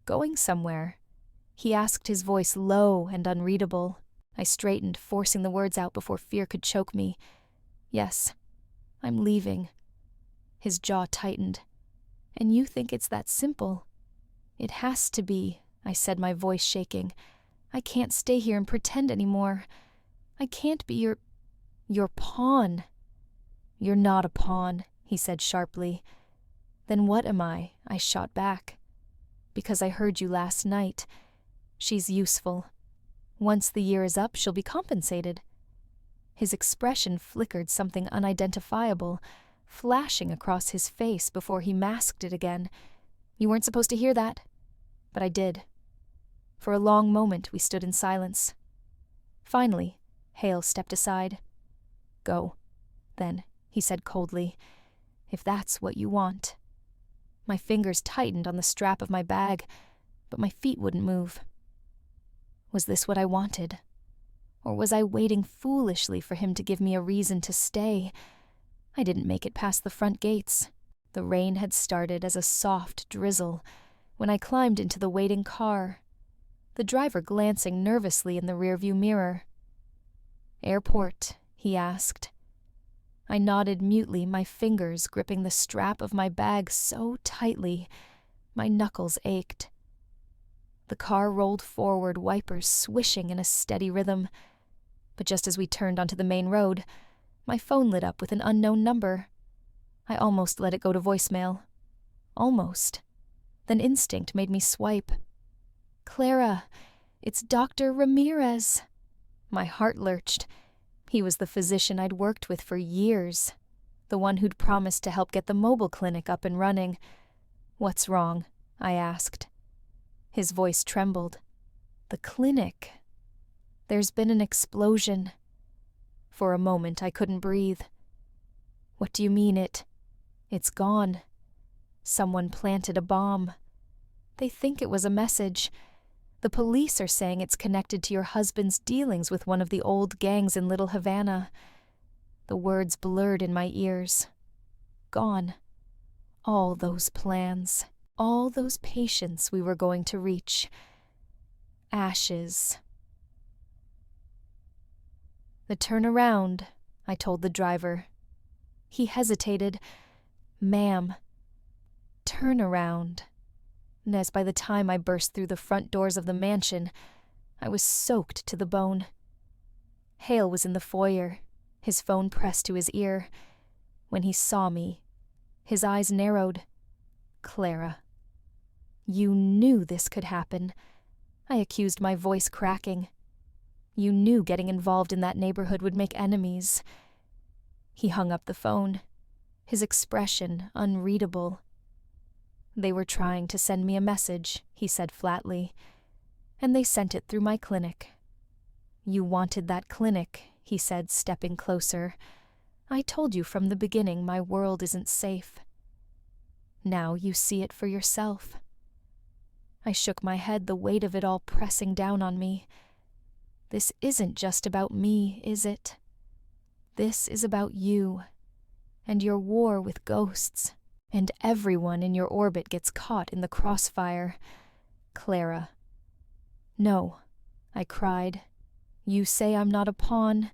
"Going somewhere?" he asked, his voice low and unreadable. I straightened, forcing the words out before fear could choke me. "Yes, I'm leaving." His jaw tightened. "And you think it's that simple?" "It has to be," I said, my voice shaking. "I can't stay here and pretend anymore. I can't be your pawn." "You're not a pawn," he said sharply. "Then what am I?" I shot back. "Because I heard you last night. She's useful. Once the year is up, she'll be compensated." His expression flickered something unidentifiable, flashing across his face before he masked it again. "You weren't supposed to hear that." But I did. For a long moment we stood in silence. Finally, Hale stepped aside. "Go, then," he said coldly, "if that's what you want." My fingers tightened on the strap of my bag, but my feet wouldn't move. Was this what I wanted? Or was I waiting foolishly for him to give me a reason to stay? I didn't make it past the front gates. The rain had started as a soft drizzle when I climbed into the waiting car, the driver glancing nervously in the rearview mirror. "Airport?" he asked. I nodded mutely, my fingers gripping the strap of my bag so tightly, my knuckles ached. The car rolled forward, wipers swishing in a steady rhythm. But just as we turned onto the main road, my phone lit up with an unknown number. I almost let it go to voicemail. Almost. Then instinct made me swipe. "Clara, it's Dr. Ramirez." My heart lurched. He was the physician I'd worked with for years, the one who'd promised to help get the mobile clinic up and running. "What's wrong?" I asked. His voice trembled. "The clinic. There's been an explosion." For a moment I couldn't breathe. "What do you mean it's gone? Someone planted a bomb. They think it was a message. The police are saying it's connected to your husband's dealings with one of the old gangs in Little Havana." The words blurred in my ears. Gone. All those plans, all those patients we were going to reach. Ashes. "The turnaround," I told the driver. He hesitated. "Ma'am, turn around." And as by the time I burst through the front doors of the mansion, I was soaked to the bone. Hale was in the foyer, his phone pressed to his ear. When he saw me, his eyes narrowed. "Clara, you knew this could happen." I accused, my voice cracking. "You knew getting involved in that neighborhood would make enemies." He hung up the phone, his expression unreadable. "They were trying to send me a message," he said flatly, "and they sent it through my clinic." "You wanted that clinic," he said, stepping closer. "I told you from the beginning my world isn't safe. Now you see it for yourself." I shook my head, the weight of it all pressing down on me. "This isn't just about me, is it? This is about you, and your war with ghosts, and everyone in your orbit gets caught in the crossfire. Clara." "No," I cried. "You say I'm not a pawn,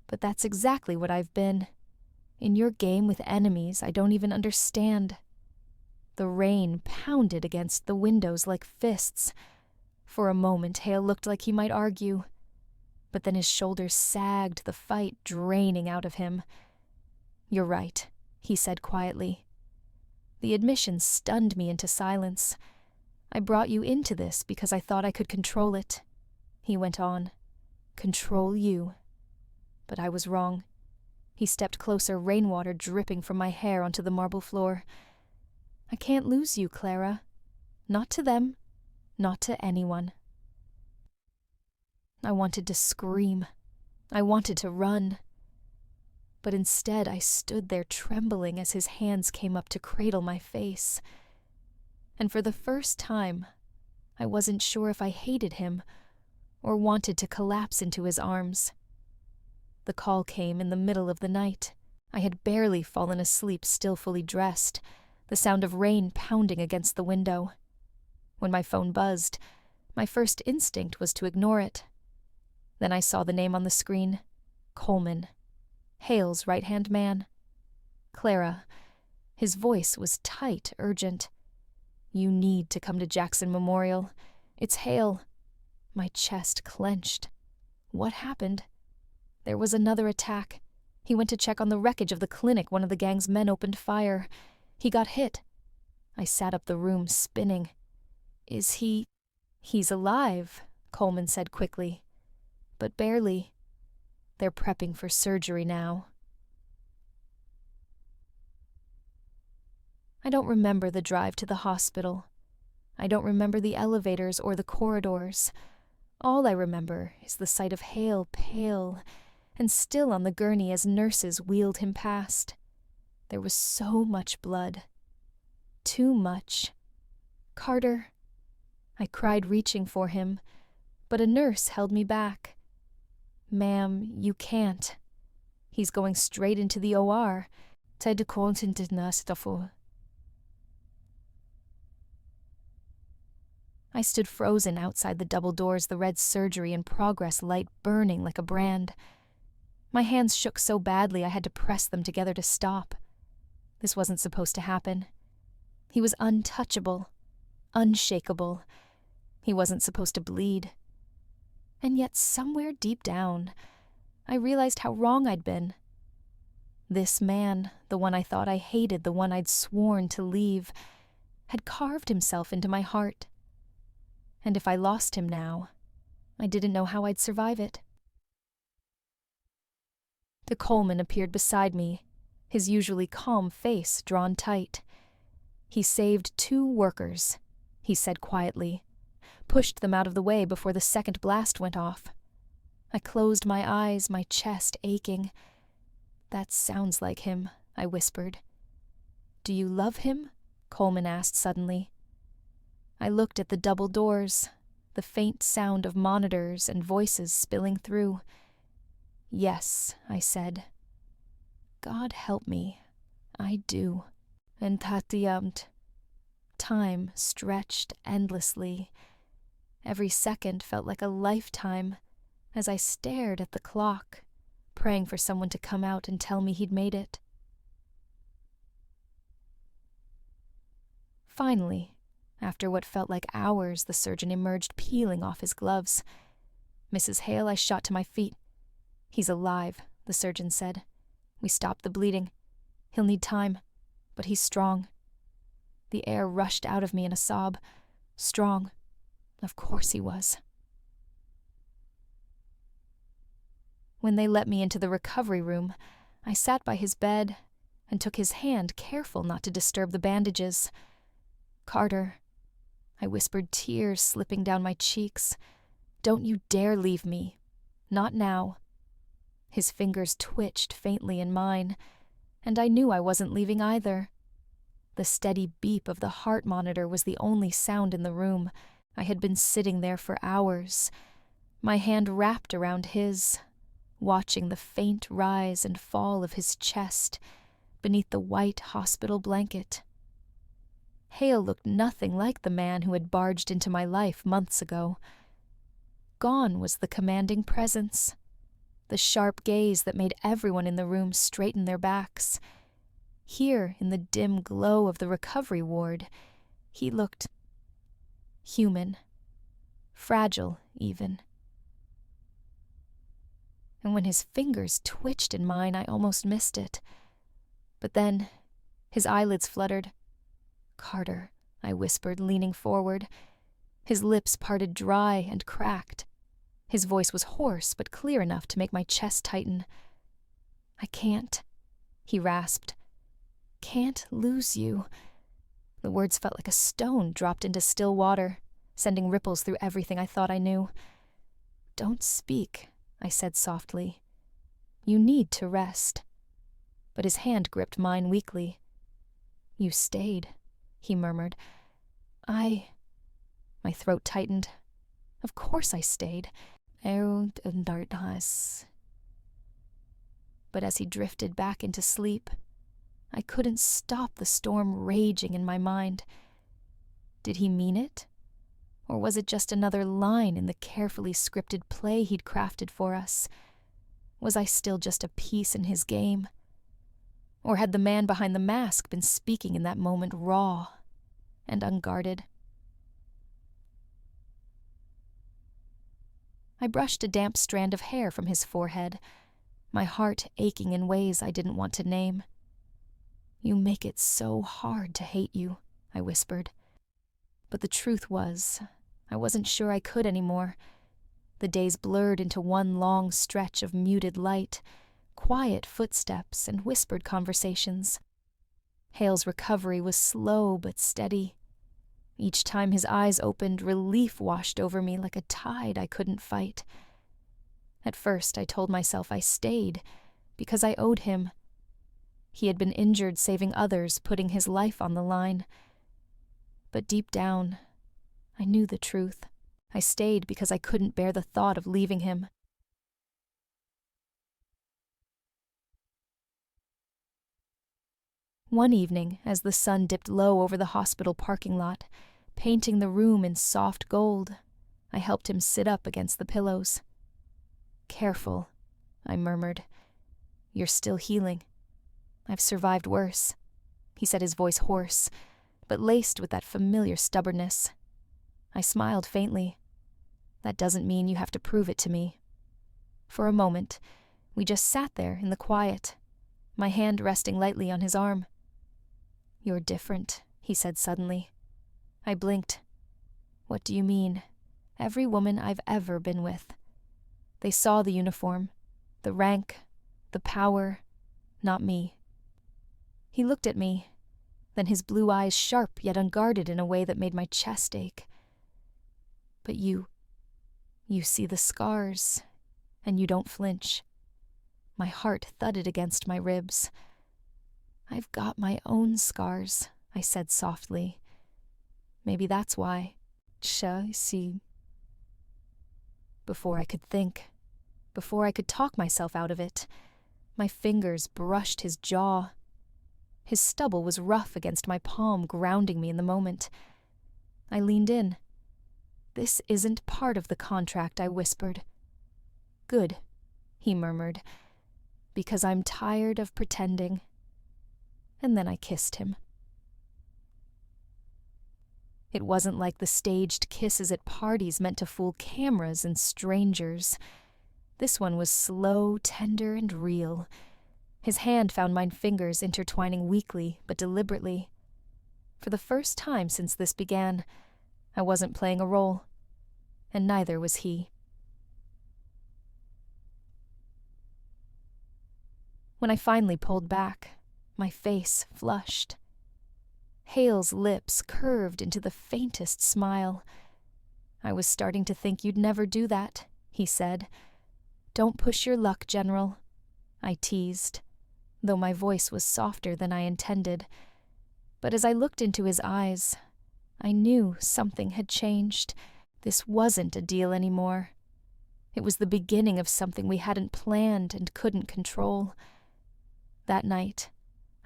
but that's exactly what I've been. In your game with enemies I don't even understand." The rain pounded against the windows like fists. For a moment Hale looked like he might argue, but then his shoulders sagged, the fight draining out of him. "You're right," he said quietly. The admission stunned me into silence. "I brought you into this because I thought I could control it," he went on. "Control you." But I was wrong. He stepped closer, rainwater dripping from my hair onto the marble floor. "I can't lose you, Clara. Not to them, not to anyone." I wanted to scream. I wanted to run. But instead I stood there trembling as his hands came up to cradle my face. And for the first time, I wasn't sure if I hated him or wanted to collapse into his arms. The call came in the middle of the night. I had barely fallen asleep, still fully dressed, the sound of rain pounding against the window. When my phone buzzed, my first instinct was to ignore it. Then I saw the name on the screen. Coleman. Hale's right-hand man. "Clara." His voice was tight, urgent. "You need to come to Jackson Memorial. It's Hale." My chest clenched. What happened? There was another attack. He went to check on the wreckage of the clinic. One of the gang's men opened fire. He got hit. I sat up the room, spinning. "Is he—" "He's alive," Coleman said quickly. "But barely. They're prepping for surgery now. I don't remember the drive to the hospital. I don't remember the elevators or the corridors. All I remember is the sight of Hale pale and still on the gurney as nurses wheeled him past. There was so much blood. Too much. Carter. I cried, reaching for him, but a nurse held me back. Ma'am, you can't. He's going straight into the OR. I stood frozen outside the double doors, the red surgery in progress light burning like a brand. My hands shook so badly I had to press them together to stop. This wasn't supposed to happen. He was untouchable, unshakable. He wasn't supposed to bleed. And yet somewhere deep down, I realized how wrong I'd been. This man, the one I thought I hated, the one I'd sworn to leave, had carved himself into my heart. And if I lost him now, I didn't know how I'd survive it. The Coleman appeared beside me, his usually calm face drawn tight. He saved 2 workers, he said quietly, pushed them out of the way before the second blast went off. I closed my eyes, my chest aching. That sounds like him, I whispered. Do you love him? Coleman asked suddenly. I looked at the double doors, the faint sound of monitors and voices spilling through. Yes, I said. God help me. I do. And time stretched endlessly. Every second felt like a lifetime as I stared at the clock, praying for someone to come out and tell me he'd made it. Finally, after what felt like hours, the surgeon emerged peeling off his gloves. Mrs. Hale, I shot to my feet. He's alive, the surgeon said. We stopped the bleeding. He'll need time, but he's strong. The air rushed out of me in a sob. Strong. Of course he was. When they let me into the recovery room, I sat by his bed and took his hand, careful not to disturb the bandages. Carter, I whispered, tears slipping down my cheeks. Don't you dare leave me. Not now. His fingers twitched faintly in mine, and I knew I wasn't leaving either. The steady beep of the heart monitor was the only sound in the room. I had been sitting there for hours, my hand wrapped around his, watching the faint rise and fall of his chest beneath the white hospital blanket. Hale looked nothing like the man who had barged into my life months ago. Gone was the commanding presence, the sharp gaze that made everyone in the room straighten their backs. Here, in the dim glow of the recovery ward, he looked human, fragile even. And when his fingers twitched in mine, I almost missed it. But then, his eyelids fluttered. Carter, I whispered, leaning forward. His lips parted dry and cracked. His voice was hoarse but clear enough to make my chest tighten. I can't, he rasped. Can't lose you. The words felt like a stone dropped into still water, sending ripples through everything I thought I knew. Don't speak, I said softly. You need to rest. But his hand gripped mine weakly. You stayed, he murmured. My throat tightened. Of course I stayed. But as he drifted back into sleep, I couldn't stop the storm raging in my mind. Did he mean it? Or was it just another line in the carefully scripted play he'd crafted for us? Was I still just a piece in his game? Or had the man behind the mask been speaking in that moment raw and unguarded? I brushed a damp strand of hair from his forehead, my heart aching in ways I didn't want to name. You make it so hard to hate you, I whispered. But the truth was, I wasn't sure I could anymore. The days blurred into one long stretch of muted light, quiet footsteps and whispered conversations. Hale's recovery was slow but steady. Each time his eyes opened, relief washed over me like a tide I couldn't fight. At first, I told myself I stayed because I owed him. He had been injured saving others, putting his life on the line. But deep down, I knew the truth. I stayed because I couldn't bear the thought of leaving him. One evening, as the sun dipped low over the hospital parking lot, painting the room in soft gold, I helped him sit up against the pillows. "Careful," I murmured. "You're still healing. I've survived worse," he said, his voice hoarse, but laced with that familiar stubbornness. I smiled faintly. "That doesn't mean you have to prove it to me." For a moment, we just sat there in the quiet, my hand resting lightly on his arm. "You're different," he said suddenly. I blinked. "What do you mean?" "Every woman I've ever been with. They saw the uniform, the rank, the power, not me." He looked at me, then his blue eyes sharp yet unguarded in a way that made my chest ache. "But you see the scars, and you don't flinch." My heart thudded against my ribs. "I've got my own scars," I said softly. "Maybe that's why." See. Before I could think, before I could talk myself out of it, my fingers brushed his jaw. His stubble was rough against my palm, grounding me in the moment. I leaned in. "This isn't part of the contract," I whispered. "Good," he murmured, "because I'm tired of pretending." And then I kissed him. It wasn't like the staged kisses at parties meant to fool cameras and strangers. This one was slow, tender, and real. His hand found my fingers intertwining weakly but deliberately. For the first time since this began, I wasn't playing a role, and neither was he. When I finally pulled back, my face flushed. Hale's lips curved into the faintest smile. "I was starting to think you'd never do that," he said. "Don't push your luck, General," I teased, though my voice was softer than I intended. But as I looked into his eyes, I knew something had changed. This wasn't a deal anymore. It was the beginning of something we hadn't planned and couldn't control. That night,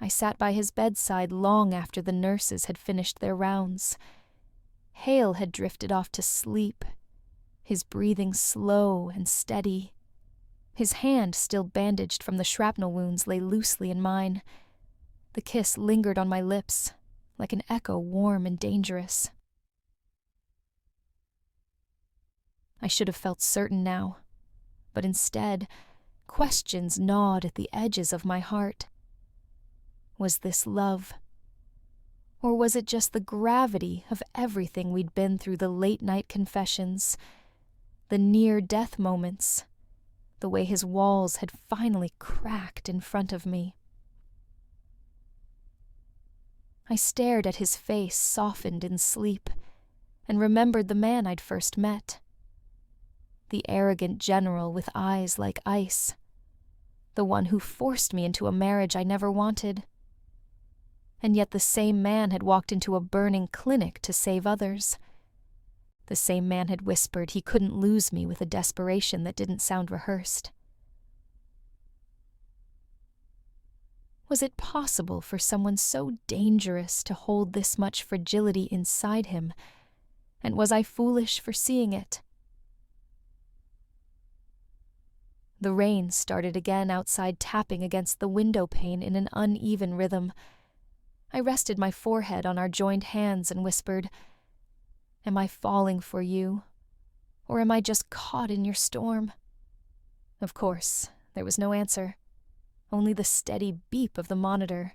I sat by his bedside long after the nurses had finished their rounds. Hale had drifted off to sleep, his breathing slow and steady. His hand, still bandaged from the shrapnel wounds, lay loosely in mine. The kiss lingered on my lips, like an echo warm and dangerous. I should have felt certain now, but instead, questions gnawed at the edges of my heart. Was this love? Or was it just the gravity of everything we'd been through, the late-night confessions, the near-death moments, the way his walls had finally cracked in front of me? I stared at his face softened in sleep and remembered the man I'd first met. The arrogant general with eyes like ice. The one who forced me into a marriage I never wanted. And yet the same man had walked into a burning clinic to save others. The same man had whispered he couldn't lose me with a desperation that didn't sound rehearsed. Was it possible for someone so dangerous to hold this much fragility inside him? And was I foolish for seeing it? The rain started again outside, tapping against the window pane in an uneven rhythm. I rested my forehead on our joined hands and whispered, "Am I falling for you? Or am I just caught in your storm?" Of course, there was no answer, only the steady beep of the monitor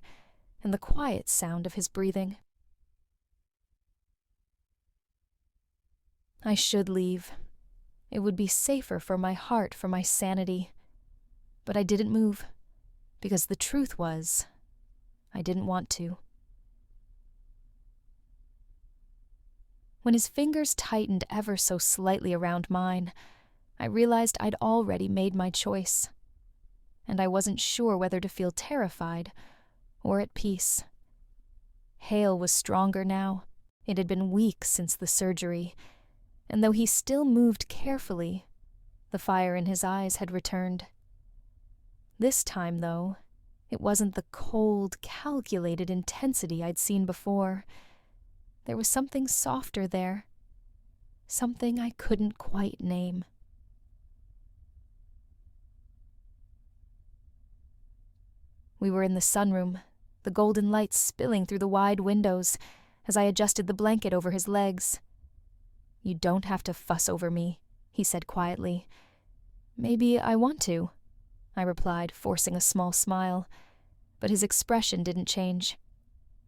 and the quiet sound of his breathing. I should leave. It would be safer for my heart, for my sanity. But I didn't move, because the truth was, I didn't want to. When his fingers tightened ever so slightly around mine, I realized I'd already made my choice, and I wasn't sure whether to feel terrified or at peace. Hale was stronger now. It had been weeks since the surgery, and though he still moved carefully, the fire in his eyes had returned. This time, though, it wasn't the cold, calculated intensity I'd seen before. There was something softer there, something I couldn't quite name. We were in the sunroom, the golden light spilling through the wide windows as I adjusted the blanket over his legs. "You don't have to fuss over me," he said quietly. "Maybe I want to," I replied, forcing a small smile, but his expression didn't change.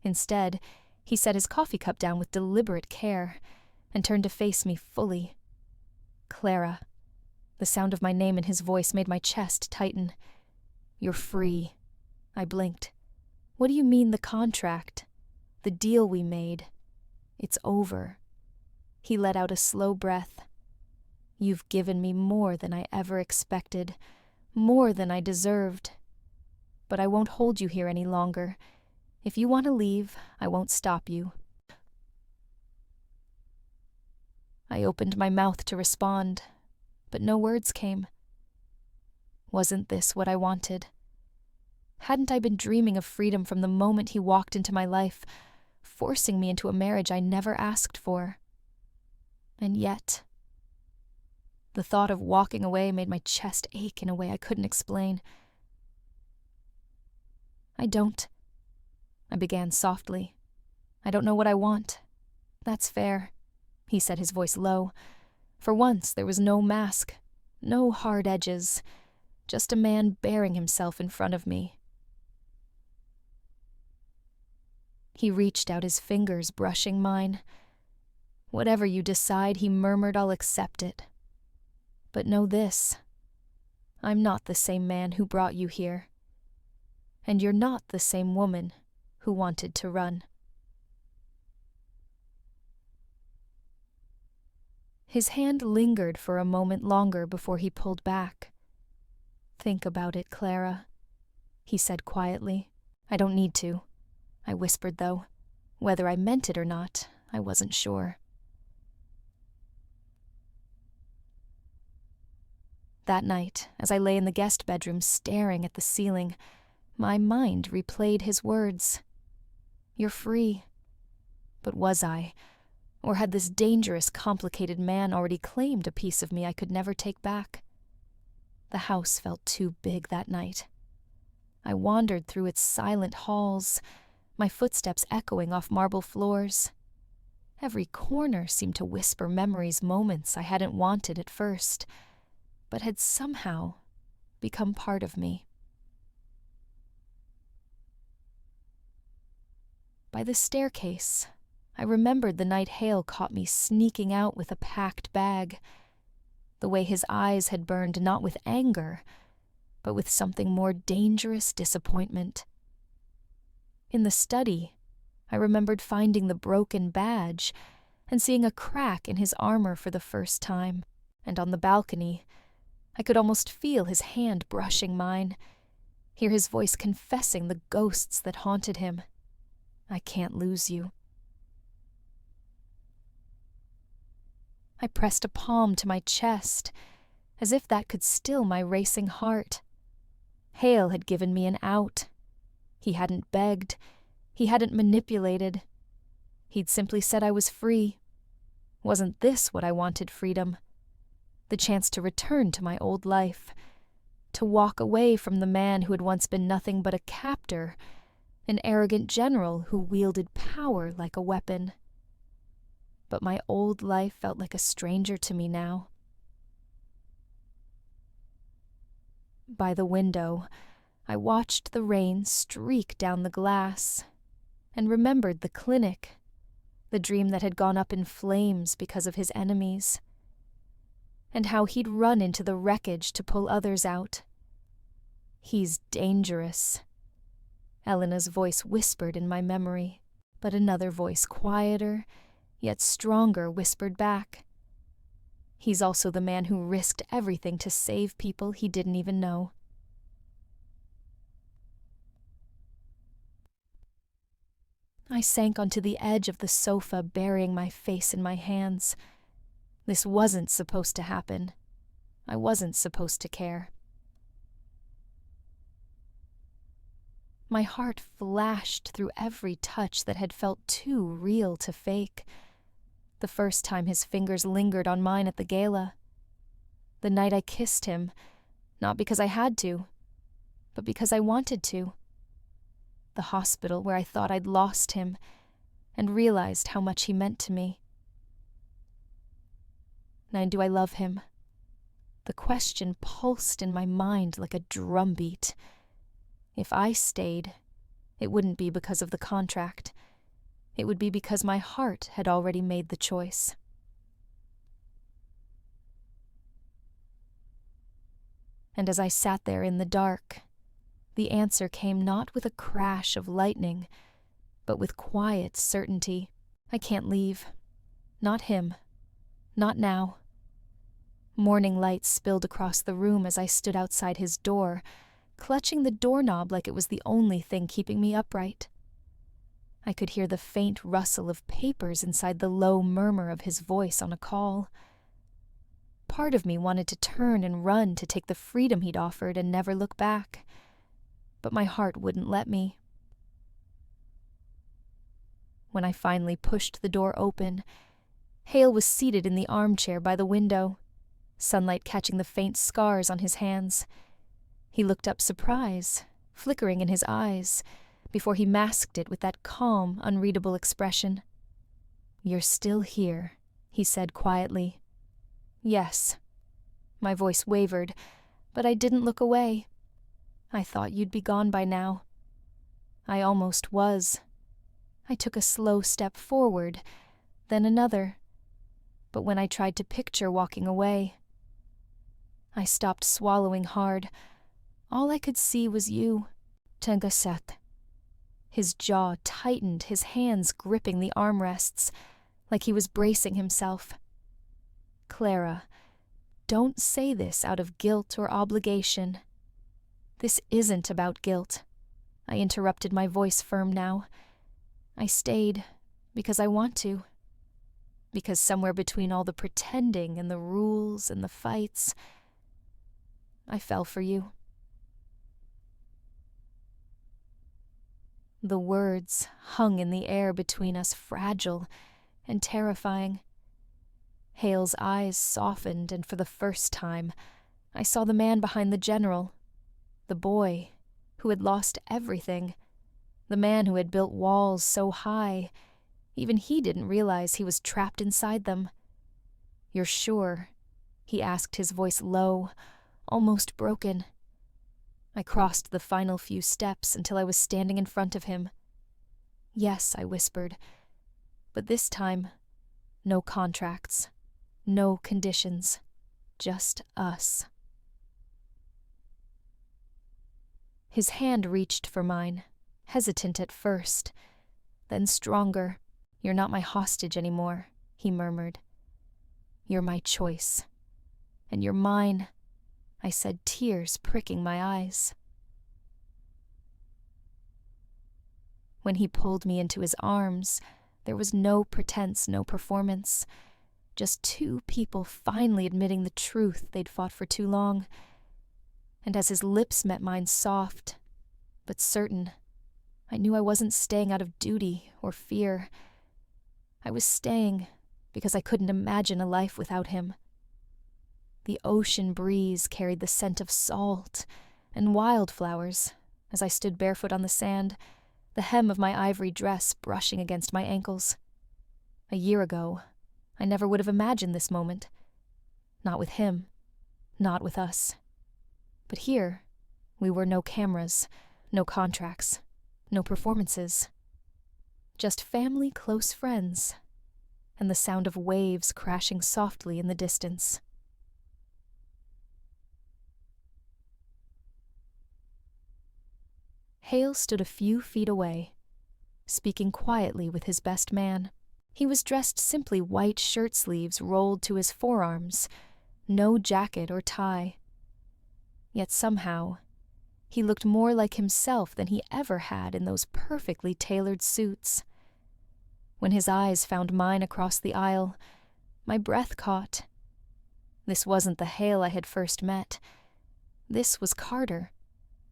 Instead, he set his coffee cup down with deliberate care and turned to face me fully. "Clara." The sound of my name in his voice made my chest tighten. "You're free." I blinked. "What do you mean the contract? The deal we made? It's over." He let out a slow breath. "You've given me more than I ever expected, more than I deserved. But I won't hold you here any longer. If you want to leave, I won't stop you." I opened my mouth to respond, but no words came. Wasn't this what I wanted? Hadn't I been dreaming of freedom from the moment he walked into my life, forcing me into a marriage I never asked for? And yet, the thought of walking away made my chest ache in a way I couldn't explain. I began softly. "I don't know what I want. That's fair," he said, his voice low. For once, there was no mask, no hard edges, just a man bearing himself in front of me. He reached out his fingers, brushing mine. "Whatever you decide," he murmured, "I'll accept it. But know this. I'm not the same man who brought you here. And you're not the same woman who wanted to run." His hand lingered for a moment longer before he pulled back. "Think about it, Clara," he said quietly. "I don't need to," I whispered, though. Whether I meant it or not, I wasn't sure. That night, as I lay in the guest bedroom staring at the ceiling, my mind replayed his words. "You're free." But was I? Or had this dangerous, complicated man already claimed a piece of me I could never take back? The house felt too big that night. I wandered through its silent halls, my footsteps echoing off marble floors. Every corner seemed to whisper memories, moments I hadn't wanted at first, but had somehow become part of me. By the staircase, I remembered the night Hale caught me sneaking out with a packed bag, the way his eyes had burned not with anger, but with something more dangerous disappointment. In the study, I remembered finding the broken badge and seeing a crack in his armor for the first time, and on the balcony, I could almost feel his hand brushing mine, hear his voice confessing the ghosts that haunted him. "I can't lose you." I pressed a palm to my chest, as if that could still my racing heart. Hale had given me an out. He hadn't begged. He hadn't manipulated. He'd simply said I was free. Wasn't this what I wanted? Freedom? The chance to return to my old life, to walk away from the man who had once been nothing but a captor, an arrogant general who wielded power like a weapon. But my old life felt like a stranger to me now. By the window, I watched the rain streak down the glass and remembered the clinic, the dream that had gone up in flames because of his enemies. and how he'd run into the wreckage to pull others out. He's dangerous. Elena's voice whispered in my memory, but another voice, quieter, yet stronger, whispered back. He's also the man who risked everything to save people he didn't even know. I sank onto the edge of the sofa, burying my face in my hands. This wasn't supposed to happen. I wasn't supposed to care. My heart flashed through every touch that had felt too real to fake. The first time his fingers lingered on mine at the gala. The night I kissed him, not because I had to, but because I wanted to. The hospital where I thought I'd lost him and realized how much he meant to me. Now, do I love him? The question pulsed in my mind like a drumbeat. If I stayed, it wouldn't be because of the contract. It would be because my heart had already made the choice. And as I sat there in the dark, the answer came not with a crash of lightning, but with quiet certainty. I can't leave. Not him. Not now. Morning light spilled across the room as I stood outside his door, clutching the doorknob like it was the only thing keeping me upright. I could hear the faint rustle of papers inside the low murmur of his voice on a call. Part of me wanted to turn and run to take the freedom he'd offered and never look back, but my heart wouldn't let me. When I finally pushed the door open, Hale was seated in the armchair by the window, sunlight catching the faint scars on his hands. He looked up, surprise flickering in his eyes, before he masked it with that calm, unreadable expression. "You're still here," he said quietly. "Yes." My voice wavered, but I didn't look away. "I thought you'd be gone by now." I almost was. I took a slow step forward, then another. But when I tried to picture walking away, I stopped swallowing hard. All I could see was you, Tengasat. His jaw tightened, his hands gripping the armrests, like he was bracing himself. "Clara, don't say this out of guilt or obligation." "This isn't about guilt," I interrupted, my voice firm now. "I stayed because I want to. Because somewhere between all the pretending and the rules and the fights, I fell for you." The words hung in the air between us, fragile and terrifying. Hale's eyes softened, and for the first time, I saw the man behind the general, the boy who had lost everything, the man who had built walls so high, even he didn't realize he was trapped inside them. "You're sure?" he asked, his voice low, almost broken. I crossed the final few steps until I was standing in front of him. "Yes," I whispered, "but this time, no contracts, no conditions, just us." His hand reached for mine, hesitant at first, then stronger. "You're not my hostage anymore," he murmured. "You're my choice. And you're mine," I said, tears pricking my eyes. When he pulled me into his arms, there was no pretense, no performance. Just two people finally admitting the truth they'd fought for too long. And as his lips met mine, soft but certain, I knew I wasn't staying out of duty or fear. I was staying because I couldn't imagine a life without him. The ocean breeze carried the scent of salt and wildflowers as I stood barefoot on the sand, the hem of my ivory dress brushing against my ankles. A year ago, I never would have imagined this moment. Not with him, not with us. But here, we were no cameras, no contracts, no performances. Just family, close friends, and the sound of waves crashing softly in the distance. Hale stood a few feet away, speaking quietly with his best man. He was dressed simply white shirt sleeves rolled to his forearms, no jacket or tie. Yet somehow, he looked more like himself than he ever had in those perfectly tailored suits. When his eyes found mine across the aisle, my breath caught. This wasn't the Hale I had first met. This was Carter,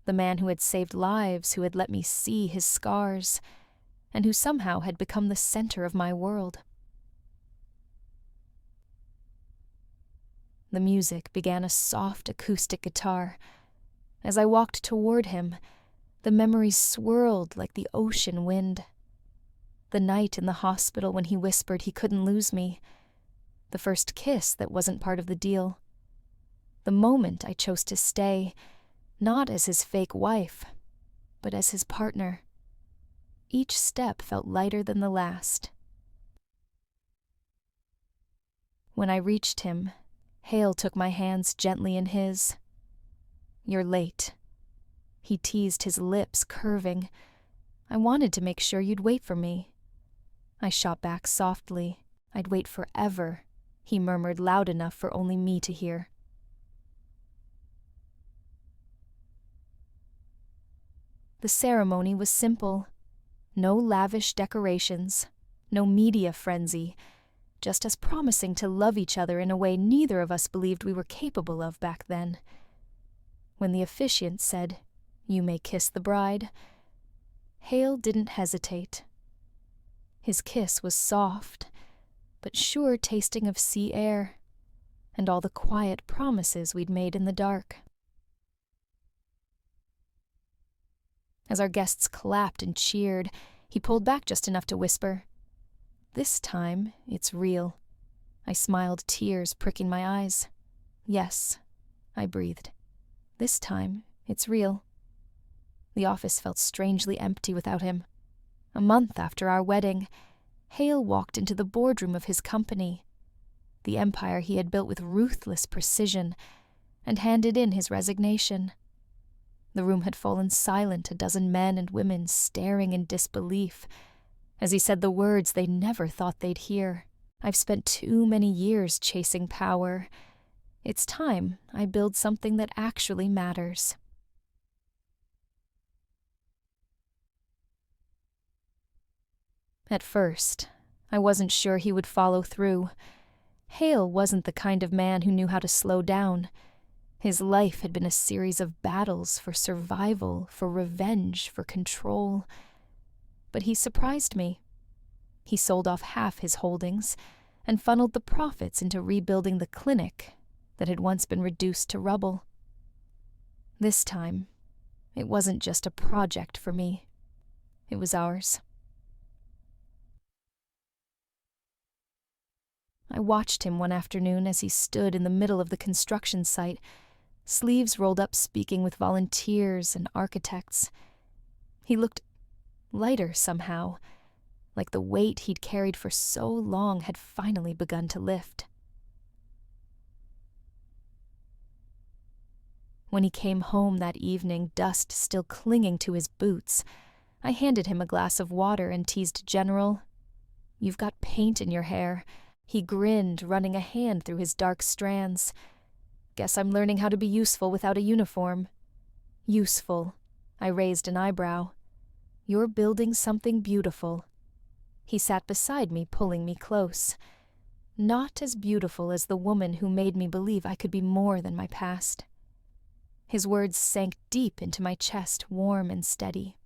the man who had saved lives, who had let me see his scars, and who somehow had become the center of my world. The music began a soft acoustic guitar. As I walked toward him, the memories swirled like the ocean wind. The night in the hospital when he whispered he couldn't lose me. The first kiss that wasn't part of the deal. The moment I chose to stay, not as his fake wife, but as his partner. Each step felt lighter than the last. When I reached him, Hale took my hands gently in his. "You're late." He teased, his lips curving. "I wanted to make sure you'd wait for me." I shot back softly. "I'd wait forever," he murmured loud enough for only me to hear. The ceremony was simple. No lavish decorations, no media frenzy, just as promising to love each other in a way neither of us believed we were capable of back then. When the officiant said, "You may kiss the bride," Hale didn't hesitate. His kiss was soft, but sure tasting of sea air, and all the quiet promises we'd made in the dark. As our guests clapped and cheered, he pulled back just enough to whisper, "This time, it's real." I smiled, tears pricking my eyes. "Yes," I breathed. "This time, it's real." The office felt strangely empty without him. A month after our wedding, Hale walked into the boardroom of his company, the empire he had built with ruthless precision, and handed in his resignation. The room had fallen silent, a dozen men and women staring in disbelief, as he said the words they never thought they'd hear. "I've spent too many years chasing power. It's time I build something that actually matters." At first, I wasn't sure he would follow through. Hale wasn't the kind of man who knew how to slow down. His life had been a series of battles for survival, for revenge, for control. But he surprised me. He sold off half his holdings and funneled the profits into rebuilding the clinic that had once been reduced to rubble. This time, it wasn't just a project for me. It was ours. I watched him one afternoon as he stood in the middle of the construction site, sleeves rolled up speaking with volunteers and architects. He looked lighter somehow, like the weight he'd carried for so long had finally begun to lift. When he came home that evening, dust still clinging to his boots, I handed him a glass of water and teased General, "You've got paint in your hair." He grinned, running a hand through his dark strands. "Guess I'm learning how to be useful without a uniform." "Useful." I raised an eyebrow. "You're building something beautiful." He sat beside me, pulling me close. Not as beautiful as the woman who made me believe I could be more than my past. His words sank deep into my chest, warm and steady.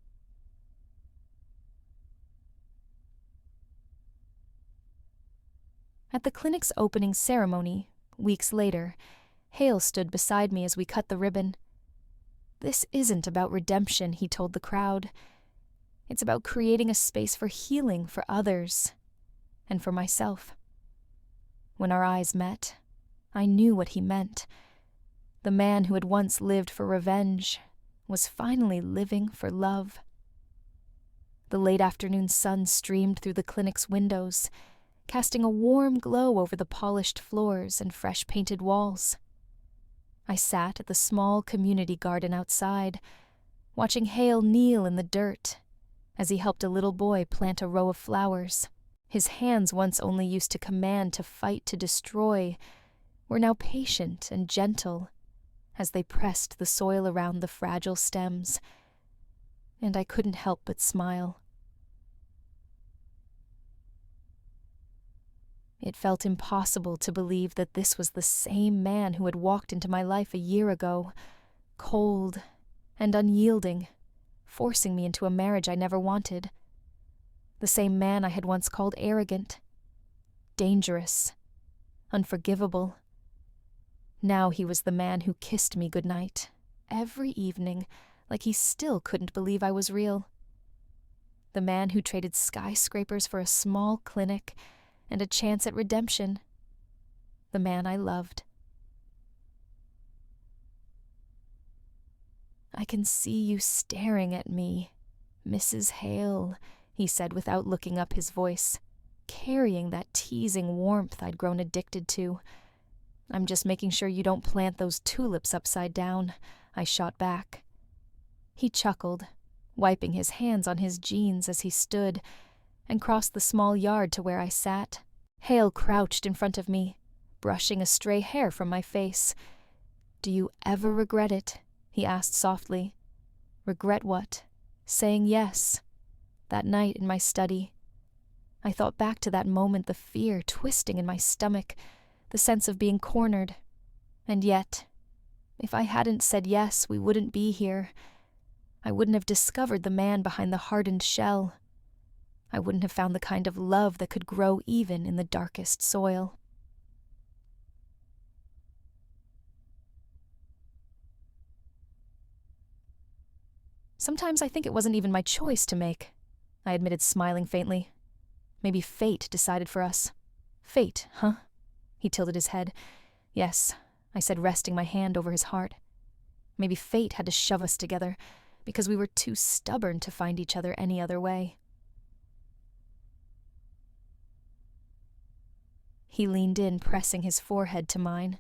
At the clinic's opening ceremony, weeks later, Hale stood beside me as we cut the ribbon. "This isn't about redemption," he told the crowd. "It's about creating a space for healing for others, and for myself." When our eyes met, I knew what he meant. The man who had once lived for revenge was finally living for love. The late afternoon sun streamed through the clinic's windows, casting a warm glow over the polished floors and fresh-painted walls. I sat at the small community garden outside, watching Hale kneel in the dirt as he helped a little boy plant a row of flowers. His hands, once only used to command, to fight, to destroy, were now patient and gentle as they pressed the soil around the fragile stems, and I couldn't help but smile. It felt impossible to believe that this was the same man who had walked into my life a year ago, cold and unyielding, forcing me into a marriage I never wanted. The same man I had once called arrogant, dangerous, unforgivable. Now he was the man who kissed me goodnight every evening, like he still couldn't believe I was real. The man who traded skyscrapers for a small clinic and a chance at redemption. The man I loved. "I can see you staring at me, Mrs. Hale," he said without looking up, his voice carrying that teasing warmth I'd grown addicted to. "I'm just making sure you don't plant those tulips upside down," I shot back. He chuckled, wiping his hands on his jeans as he stood, and crossed the small yard to where I sat. Hale crouched in front of me, brushing a stray hair from my face. "Do you ever regret it?" he asked softly. "Regret what?" "Saying yes. That night in my study. I thought back to that moment, the fear twisting in my stomach, the sense of being cornered. And yet, if I hadn't said yes, we wouldn't be here. I wouldn't have discovered the man behind the hardened shell. I wouldn't have found the kind of love that could grow even in the darkest soil." "Sometimes I think it wasn't even my choice to make," I admitted, smiling faintly. "Maybe fate decided for us." "Fate, huh?" He tilted his head. "Yes," I said, resting my hand over his heart. "Maybe fate had to shove us together because we were too stubborn to find each other any other way." He leaned in, pressing his forehead to mine.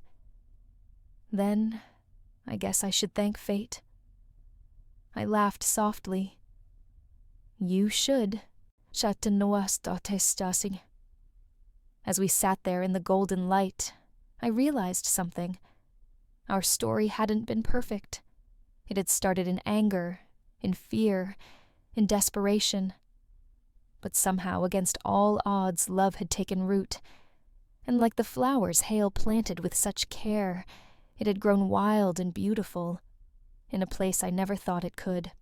"Then, I guess I should thank fate." I laughed softly. "You should." As we sat there in the golden light, I realized something. Our story hadn't been perfect. It had started in anger, in fear, in desperation. But somehow, against all odds, love had taken root, and like the flowers Hale planted with such care, it had grown wild and beautiful, in a place I never thought it could.